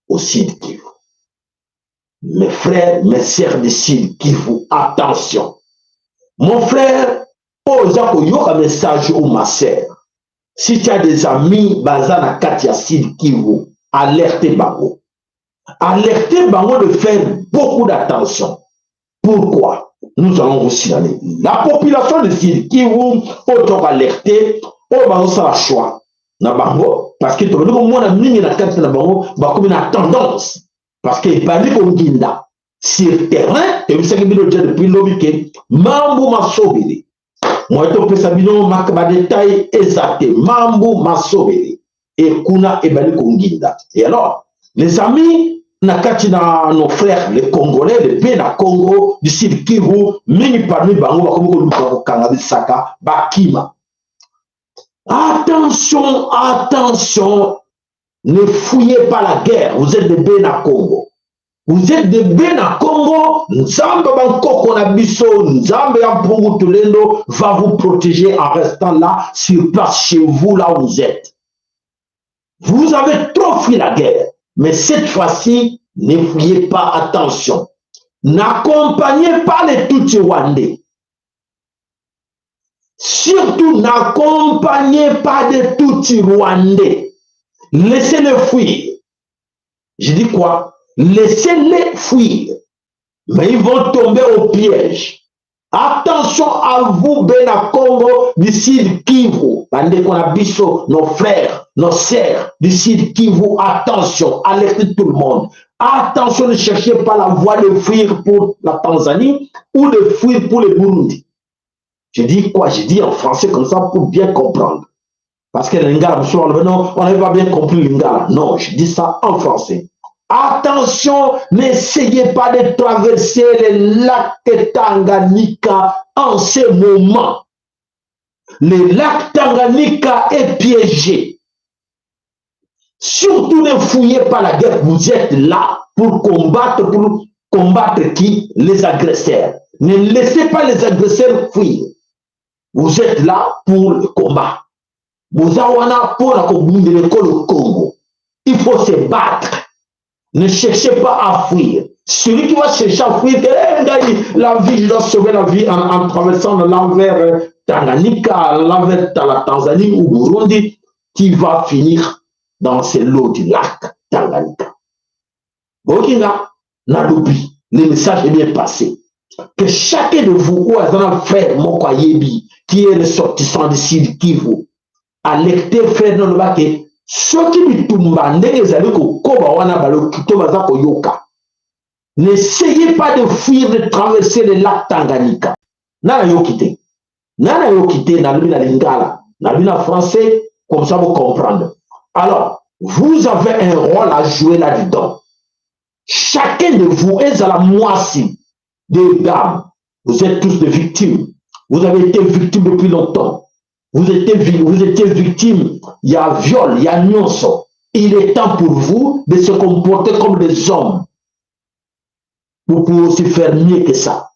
au Sud Kivu. Mes frères, mes sœurs du Sud Kivu, attention. Mon frère, pose un message ou ma sœur. Si tu as des amis, Bazana Katia Sud Kivu, alertez Bango. Alertez Bango de faire beaucoup d'attention. Pourquoi? Nous allons vous signaler. La population de Sud Kivu peut alerter, on va faire le choix. Parce que tout le monde a mis la carte de bango, comme une tendance. Parce que Bali Konginda, sur le terrain, et vous savez que depuis l'objet, Mambo Masobili. Moi, je peux savoir que détail exact. Mambo Masobili. Et Kuna et Bali Konginda. Et alors, les amis, nos frères, les Congolais, les Béna Congo, du Sud Kivu, même parmi Bango, comme le Canada, Saka, Bakima. Attention, attention, ne fouillez pas la guerre, vous êtes des Béna Congo. Vous êtes des Béna Congo, Nzambe Bankoko Nabiso, Nzambe Ampungu Tulendo va vous protéger en restant là, sur place chez vous, là où vous êtes. Vous avez trop fui la guerre, mais cette fois-ci, ne fouillez pas, attention. N'accompagnez pas les Tutsi Rwandais. Surtout, n'accompagnez pas de Tutsi Rwandais. Laissez-les fuir. Je dis quoi? Laissez-les fuir. Mais ils vont tomber au piège. Attention à vous, Béna Congo, du Sud Kivu. Nos frères, nos sœurs du Sud Kivu. Attention, alertez tout le monde. Attention, ne cherchez pas la voie de fuir pour la Tanzanie ou de fuir pour le Burundi. Je dis quoi? Je dis en français comme ça pour bien comprendre. Parce que l'Ingala, non, on n'avait pas bien compris l'Ingala. Non, je dis ça en français. Attention, n'essayez pas de traverser le lac Tanganyika en ce moment. Le lac Tanganyika est piégé. Surtout ne fouillez pas la guerre. Vous êtes là pour combattre qui? Les agresseurs. Ne laissez pas les agresseurs fuir. Vous êtes là pour le combat. Vous avez pour la Congo. Il faut se battre. Ne cherchez pas à fuir. Celui qui va chercher à fuir, la vie, je dois sauver la vie en traversant l'envers Tanganyika, l'envers la Tanzanie ou Burundi, qui va finir dans ces lots du lac Tanganyika. Bokinga, Nadobi, le message est bien passé. Que chacun de vous, ou un frère Mokoyebi, qui est le sortissant du Sud Kivu, a lecté frère dans le baquet. Ceux qui me tombent, n'essayez pas de fuir, de traverser le lac Tanganyika. Nana yokite. Nana yokite, nabina lingala. Nabina français, comme ça vous comprendre. Alors, vous avez un rôle à jouer là-dedans. Chacun de vous est à la moitié des dames. Vous êtes tous des victimes. Vous avez été victimes depuis longtemps. Vous étiez victime, il y a viol, il y a nyonso. Il est temps pour vous de se comporter comme des hommes. Vous pouvez aussi faire mieux que ça.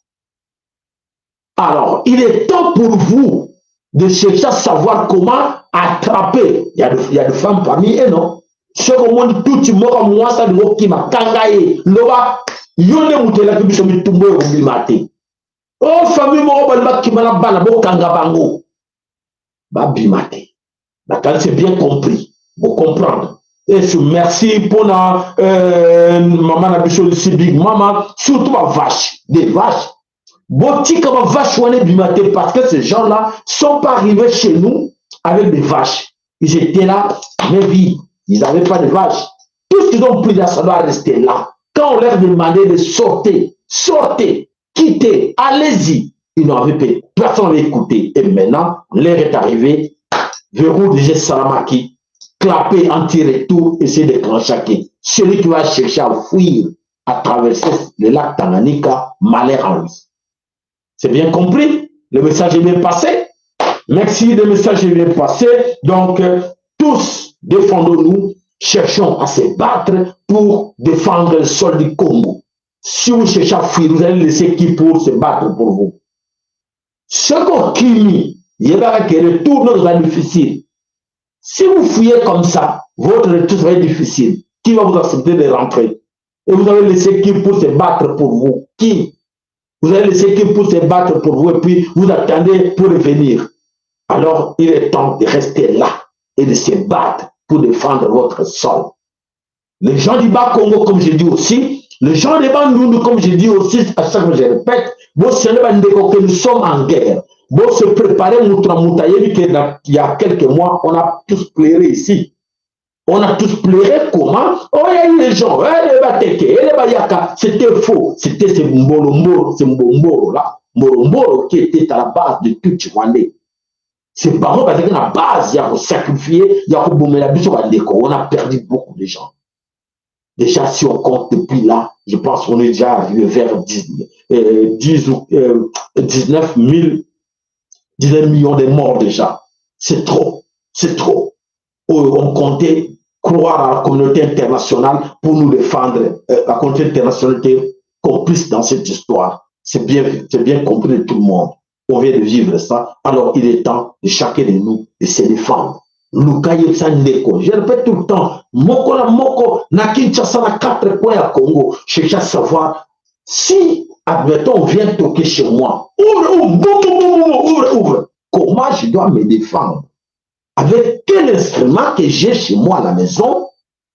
Alors, il est temps pour vous de chercher à savoir comment attraper. Il y a des femmes parmi elles, non? Ce que tout le monde, moi, ça doit qui m'a kangaye. Loba, yone moutela qui biso mitumbo au bimate. Oh, famille, moi, qui m'a la balle, bon kangabango. Babimate. C'est bien compris. Vous comprendre. Et merci pour la maman Nabiso de Big Mama, surtout ma vache, des vaches. Boti comme vache on est bimate parce que ces gens-là sont pas arrivés chez nous avec des vaches. Ils étaient là, mais vides. Ils n'avaient pas de vaches. Tout ce qu'ils ont pris là, ça doit rester là. Quand on leur demandait de sortir, sortez, quittez, allez-y. Ils n'avaient pas. Personne n'avait écouté. Et maintenant, l'heure est arrivée. Verrou de Salamaki, clapper, anti-retour, essayer de déclencher. Celui qui va chercher à fuir, à traverser le lac Tanganyika, malheur en lui. C'est bien compris? Le message est bien passé? Merci, le message est bien passé. Donc, tous, défendons-nous, cherchons à se battre pour défendre le sol du Congo. Si vous cherchez à fuir, vous allez laisser qui pour se battre pour vous? Ce qui mis, il y a que le retour sera difficile. Si vous fouillez comme ça, votre retour sera difficile. Qui va vous accepter de rentrer? Et vous allez laisser qui pour se battre pour vous? Qui? Vous allez laisser qui pour se battre pour vous et puis vous attendez pour revenir. Alors, il est temps de rester là et de se battre pour défendre votre sol. Les gens du Bas-Congo, comme je dis aussi, Les gens de Bandundu, comme je dis aussi, à chaque fois je répète, que nous sommes en guerre. Bon, se préparer, il y a quelques mois, on a tous pleuré ici. On a tous pleuré comment? Oh, il y a eu les gens, les Bateke, les Bayaka. C'était faux. C'était ce Mbolomboro là. Mbolomboro qui était à la base de tout Rwandais. C'est Baro parce que la base, il y a sacrifié, il y a on a perdu beaucoup de gens. Déjà, si on compte depuis là, je pense qu'on est déjà arrivé vers 19 millions de morts déjà. C'est trop. C'est trop. On comptait croire à la communauté internationale pour nous défendre. La communauté internationale était complice dans cette histoire. C'est bien compris de tout le monde. On vient de vivre ça. Alors, il est temps de chacun de nous de se défendre. Je répète tout le temps, Moko na Moko, na Kinshasa na 4 points à Congo. Je cherche à savoir si, admettons, on vient toquer chez moi. Ouvre. Comment je dois me défendre? Avec quel instrument que j'ai chez moi à la maison?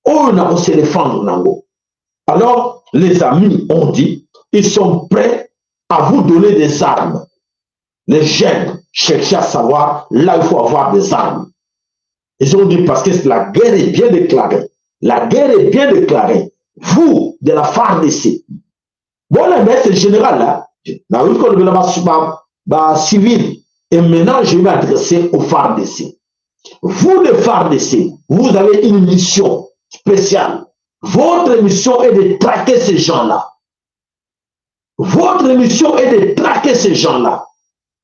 On a se défendre, Nango. Alors, les amis ont dit, ils sont prêts à vous donner des armes. Les jeunes cherchent à savoir, là, il faut avoir des armes. Ils ont dit parce que la guerre est bien déclarée. La guerre est bien déclarée. Vous, de la FARDC. Bon, c'est le général là. Civil. Et maintenant, je vais m'adresser aux FARDC. Vous, les FARDC, vous avez une mission spéciale. Votre mission est de traquer ces gens-là. Votre mission est de traquer ces gens-là.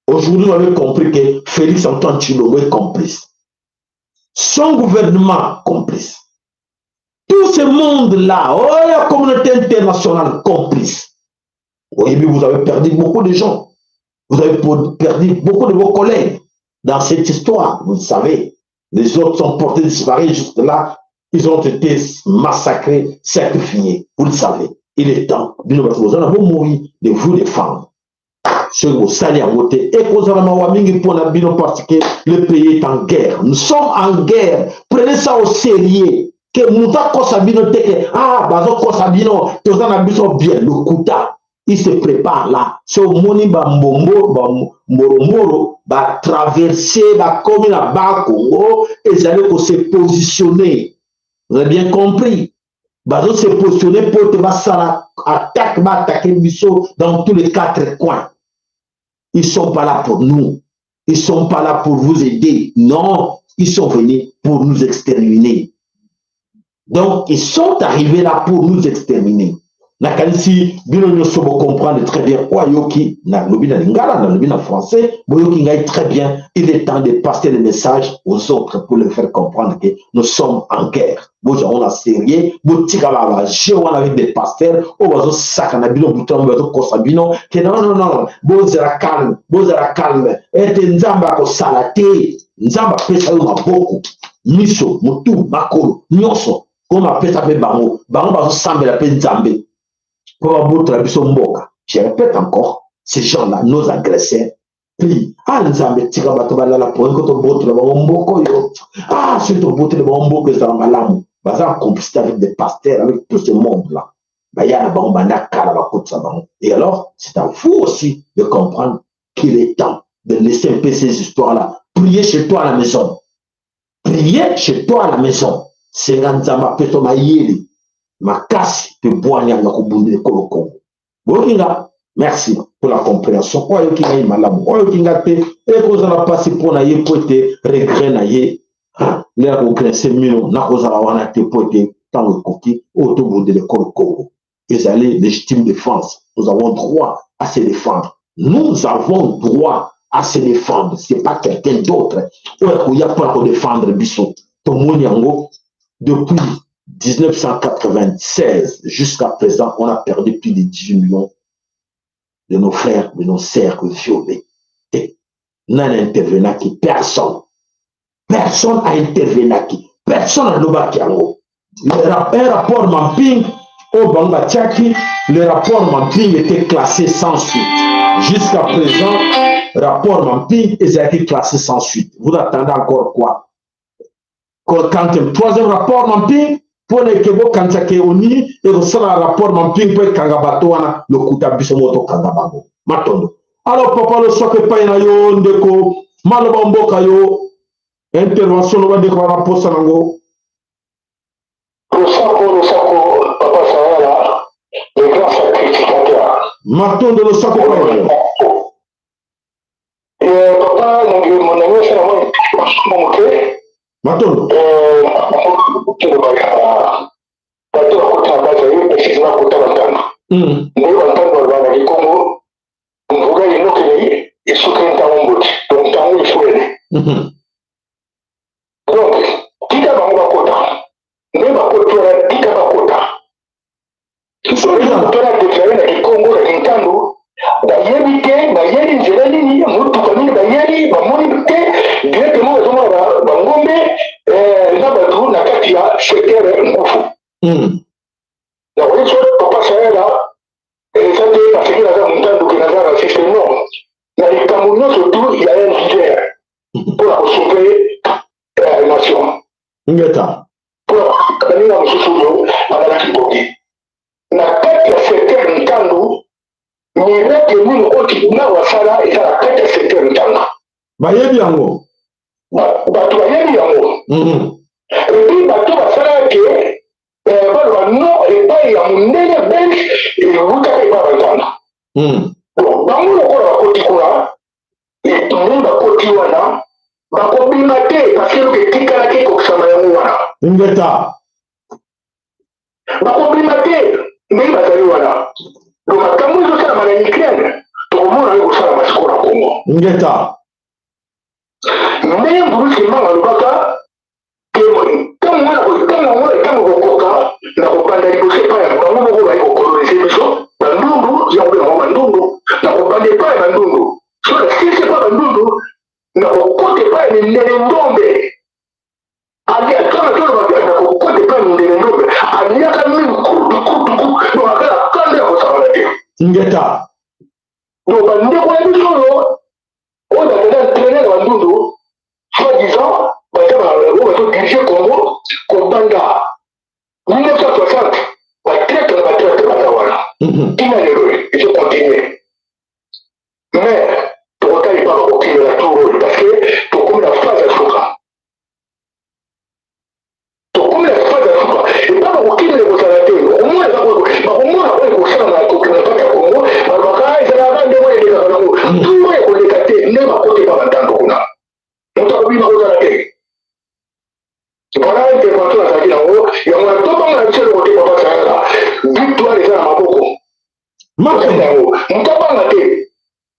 Aujourd'hui, vous avez compris que Félix Antoine Tshilombo est complice. Son gouvernement complice. Tout ce monde-là, la communauté internationale complice. Oui, mais vous avez perdu beaucoup de gens. Vous avez perdu beaucoup de vos collègues dans cette histoire, vous le savez. Les autres sont portés disparus juste là. Ils ont été massacrés, sacrifiés. Vous le savez. Il est temps. Nous avons mourir de vous défendre. Ce que vous savez à voter. Et que vous avez parce que le pays est en guerre. Nous sommes en guerre. Prenez ça au sérieux. Que nous avons bien le Kouta. Il se prépare là. Ce moni Moromoro va traverser la commune à Bas Congo et ils allaient se positionner. Vous avez bien compris. Ils se positionner pour attaquer Bissot dans tous les 4 coins. Ils ne sont pas là pour nous. Ils ne sont pas là pour vous aider. Non, ils sont venus pour nous exterminer. Donc, ils sont arrivés là pour nous exterminer. Nakalisi, Bino Sobo comprendre très bien. Oyoki, na lobina lingala, na lobina français, Boyoki ngaï très bien. Il est temps de passer le message aux autres pour leur faire comprendre que nous sommes en guerre. Boja, on a sérieux, Botikaba, on avec des pasteurs, Obazo Sakanabino, Bouton, Bazo Kosabino, que non, Bozera calme, et Nzamba ko salate, Nzamba pesa yo maboko, Miso, Mutu, Makolo, Nyoso, comme appelle ça Bango, Bazo Sambe la peine Nzambe. Je répète encore, ces gens-là, nos agresseurs, prient. Ah, nous avons tiré la pour que tu bottes le bomboko. Ah, si tu bottes le bomboko, c'est un malam. Bazar complicité avec des pasteurs, avec tout ce monde-là. Et alors, c'est à vous aussi de comprendre qu'il est temps de laisser un peu ces histoires-là. Priez chez toi à la maison. Priez chez toi à la maison. C'est Ganzama Petomayeli. Makasi te boigna na kubunde kolo Congo. Bokinga, merci pour la compréhension. Oyokinga imalamu. Oyokinga te e kozala pasi pona ye pote regret na ye. Les regrets mino na kozala wana te pote tango koki otobunde le kolo Congo. Ils allaient légitime défense. Nous avons droit à se défendre. Nous avons droit à se défendre. C'est pas quelqu'un d'autre. Oyokoya pour défendre biso. Tomoniango depuis 1996 jusqu'à présent, on a perdu plus de 18 millions de nos frères, de nos sœurs violés. Et n'a intervenu qui personne. Personne a intervenu qui. Personne n'a l'obakiango. Un rapport Mamping au Banga Tchaki, le rapport Mamping était classé sans suite. Jusqu'à présent, rapport Mamping a été classé sans suite. Vous attendez encore quoi? Quand un troisième rapport Mamping, pour ne kebo kansake oni et que ça rapport man ping pe kangabato wana le kuta biso moto kangabango matondo alors papa le soke pa na yo ndeko maloba mboka yo intervention va de ko rapport sango le sako papa Sahara le grand sacrificateur matondo le sako pa et papa mon ami c'est moi matondo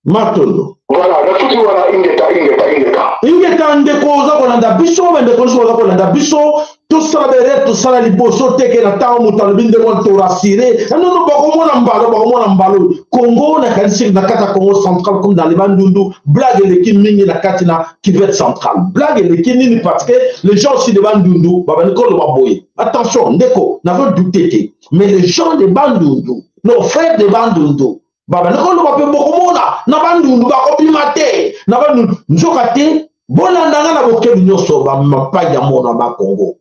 Matondo. Voilà, na tuki wana ingeta. Ingeta ndeko za kolanda biso wende konso za kolanda biso tout ça bere tout ça liboso teke na tawo mutalbinde mo to rasire. Non bako mona mbalo. Congo na kanisi na kata Congo central comme dans les Bandundu, blague les mingi na katina Kivet central. Blague les kinini parce que les gens aussi de Bandundu, baba Nicole Maboye. Attention, ndeko, n'a pas douté. Mais les gens de Bandundu, nos frères de Bandundu baba nakolo bape bokomona na bandundu bakobimate na bandundu nzokate bolandanga na bokebi nyonso bamapai ya mona ba Congo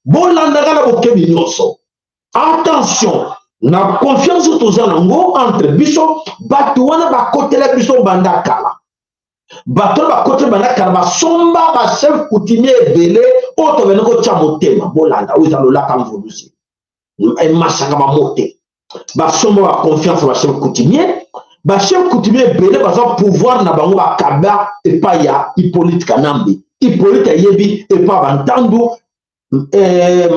bolandanga na bokebi nyonso. Attention na confiance toza nango entre biso bato wana bakotela biso banda kala bato bakotela banda kala basomba ba chef coutumier ebele oyo tobene kotia motema bolanda oyo ezalolaka mvulusi emasanga bamote basomba ba confiance ba chef coutumier belé par pouvoir na bango ba kaba et pas ya Hippolyte Kanambe Hippolyte yebi et pas bantandu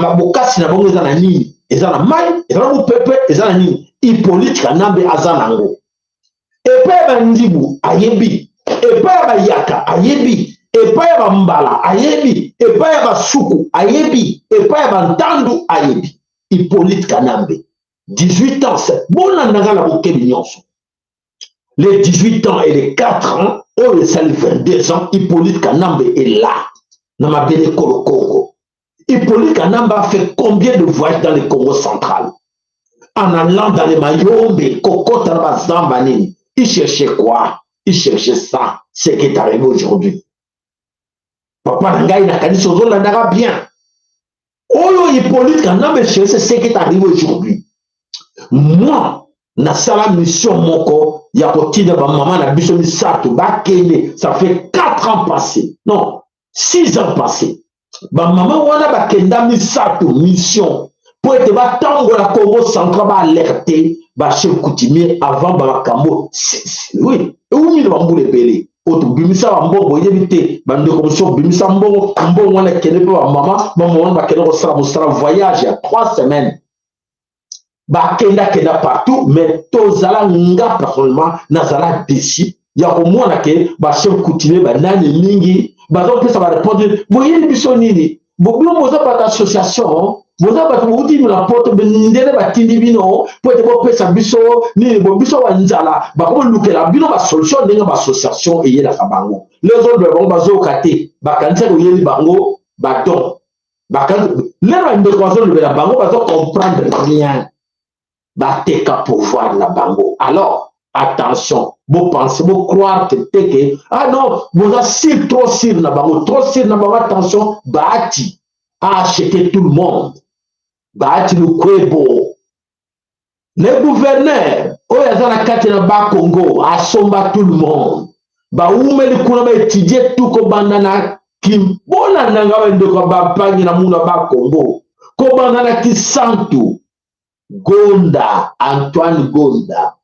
mabokasi na bango ezana nini ezana mai ezana pepe ezana nini Hippolyte Kanambe azana ngo et pas bandibu ayebi et pas ba yaka ayebi et pas ba mbala ayebi et pas ba suku ayebi et pas bantandu ayebi Hippolyte Kanambe 18 ans, c'est bon, les 18 ans et les 4 ans, oh, les 22 ans, Hippolyte Kanambe est là. Dans ma belle Congo. Hippolyte Kanambe a fait combien de voyages dans le Congo central? En allant dans les Mayombe, Kokota, Zambani, il cherchait quoi? Il cherchait ça, ce qui est arrivé aujourd'hui. Papa Nangaï n'a qu'à dire bien. Oyo Hippolyte Kanambe, c'est ce qui est arrivé aujourd'hui. Moi, na sala mission moko, ya kotine ba maman na biso misato, ba kene, ça fait 4 ans passés. Non, 6 ans passés. Ba maman wana ba kenda misato mission. Pour être ba tango la Congo central ba alerter ba chef coutumier avant ba kambo. Oui, et où mi ba mbule belé. Oto bimisa ba mbongo yebite, ba ndeko so bimisa mbongo wana kene ba maman wana ba kene ko sala voyage ya 3 semaines. Bakenda kenda partout, mais tozala nga personnellement nazala déçu. Ya ko mona ke ba chef coutumier ba nani mingi, ba donc ça va répondre, moyeni biso nini? Boblo moza ba association, moza ba uti la porte ndele ba tindi bino, pour te ko pesa biso ni bo biso wa nzala, ba ko lukela bino ba solution ndenge ba association et la kabango. Les autres ba bazo kate, ba kanisa ko yeli bango ba don. Ba kan les ba ndeko le la bango ba comprendre rien. Bateka pouvoir la bango. Alors, attention, vous pensez, vous croire que ah non, vous avez trop sir na bango, attention, Bahati a acheté tout le monde. Bahati le Kwebo. Le gouverneur, Oyazana Katena Ba Congo, a somba tout le monde. Ba oume le kuna ba étudier tout ko bandana kim bona nanga wende ko ba pangi na muna ba Congo. Ko bandana ki santu. Gonda, Antoine Gonda.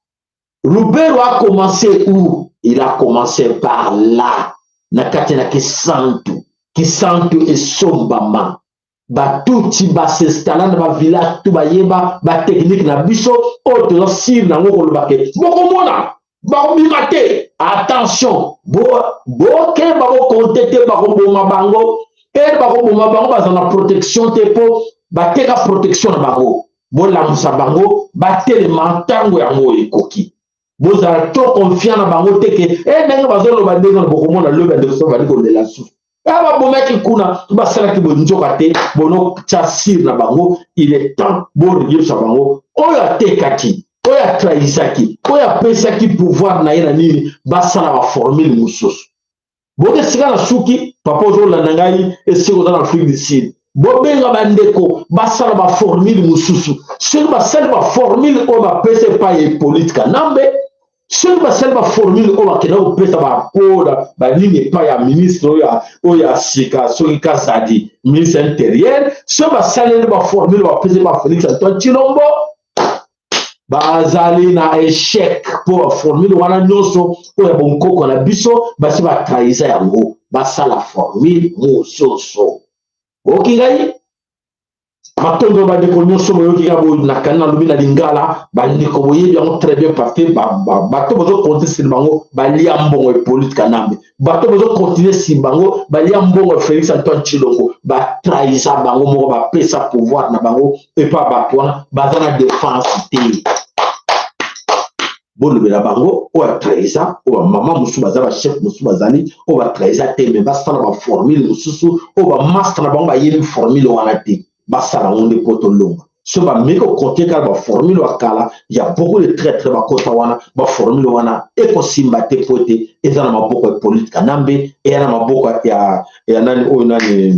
Roubero a commencé où? Il a commencé par là. Nakatena ki santu et sombama. Ba touti ba s'installer dans ba village tout ba yeba ba technique na biso autre sir na ngoko lobake. Boko mona, ba bimate. Attention, bo ke ba ko contacter ba ko boma bango, et ba ko boma bango ba na protection te po ba teka protection na bango. Bola musabango batele mantango ya moye koki boza to confiant na bango teke nanga bazolo bandeko na bokomo na lobe de so bandeko de la sou ba bomaki kuna ba sala ki bonjoka te bono chasir na bango. Il est temps bon yebsa bango oya tekaki oya trahisaki oya pesaki pouvoir na yena nini ba sala ba formule mususu boke sika na suki papa zo la nangai esiko dans l'Afrique du Sud. Bobenga bandeko basala ba formule mususu sur basala ba formule o ba pese pa e politika nambe sur basala ba formule o ba kena o pesa ba poda ba nini pa ya ministre o ya sika soki kasadi ministre intérieur sur basala ba formule ba pese ba Félix Antoine Tshilombo bazali na échec pour formule wana nyonso o ya bonkoko na biso basi ba trahisa yango basala formule mususu. Okingai matondo bandeko nyonso boyoki kabo na kana lobi na lingala bandeko boyebi yango très bien parce que bato bozo compter sur bango balia mbongo e politika nambe bato bozo continuer sur bango balia mbongo Félix Antoine Tshilombo ba trahisa bango moko ba pesa pouvoir na bango et pas bato wana bazana défense te bolu la bango o trahisa o maman musu bazala chef musu bazali o ba trahisa te mais basala ba formule mususu o ba master na bango ba yeli formule wana te basala onde poto longa so ba meko compter ka ba formule wakala ya beaucoup de très ba kota wana ba formule wana e ko simba te pote ezana maboko politika nambe e yana maboko ya nani o nani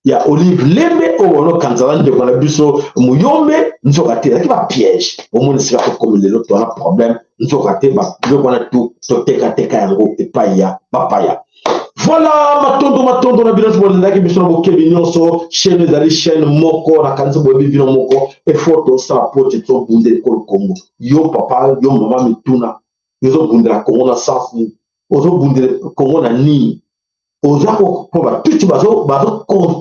ya Olive Lembe o wono kanzala de kona biso muyombe nzoka te ki ba piège au monde sika ko comme les autres a problème nzoka te ba kona tout teka yango e pa ya papaya. Voilà matondo na bilan bo ndaki biso bo kebi nyonso chaîne zali chaîne moko na kanzo bo bibino moko e photo sa pote to bunde ko Congo yo papa yo mama mituna yo bunde la Congo na sens ni ozo bunde Congo na ni ozo ko ba tuti bazo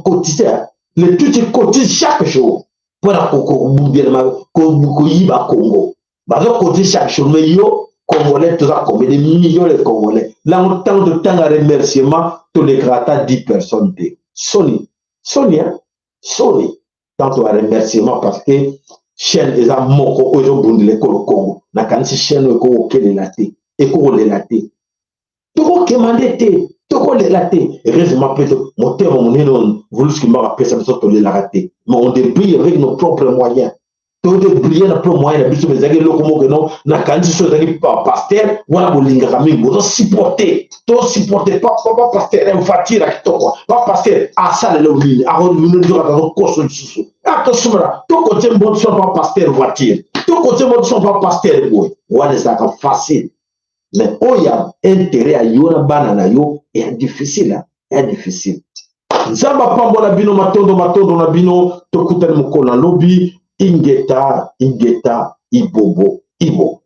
cotiser le tuti cotise chaque jour pour la bunde ma ko yiba Congo bazo cotiser chaque jour mais yo Congolais, tout ça, comme des millions de Congolais. Là, on a tant de temps à remerciement, tous les gratas 10 personnes. Sony, tant à remerciement parce que chaîne est à moko, aujourd'hui, le Congo. La canne chaîne est au Kélé laté, et qu'on les laté. Tout qui m'a été, tout qu'on les laté. Heureusement, peut-être, mon terme, mon énorme, vous le savez, m'a rappelé ça, nous les laté. Mais on débrouille avec nos propres moyens. to de briller na pro moyen na biso bezaki lokomo que non na kanji so zaki pasteur wala bolinga kami bo supporter pas pasteur en fatira kitoko pas pasteur a sala le wili a on minu jora ta ko so susu atosumra to ko tembo so pas pasteur voiture to ko tembo so pas pasteur boy wala ça ka facile mais oya intérêt a yona banana yo est difficile nzamba pambola bino matondo na bino tokutani mokolo na lobi ingeta ibobo ibo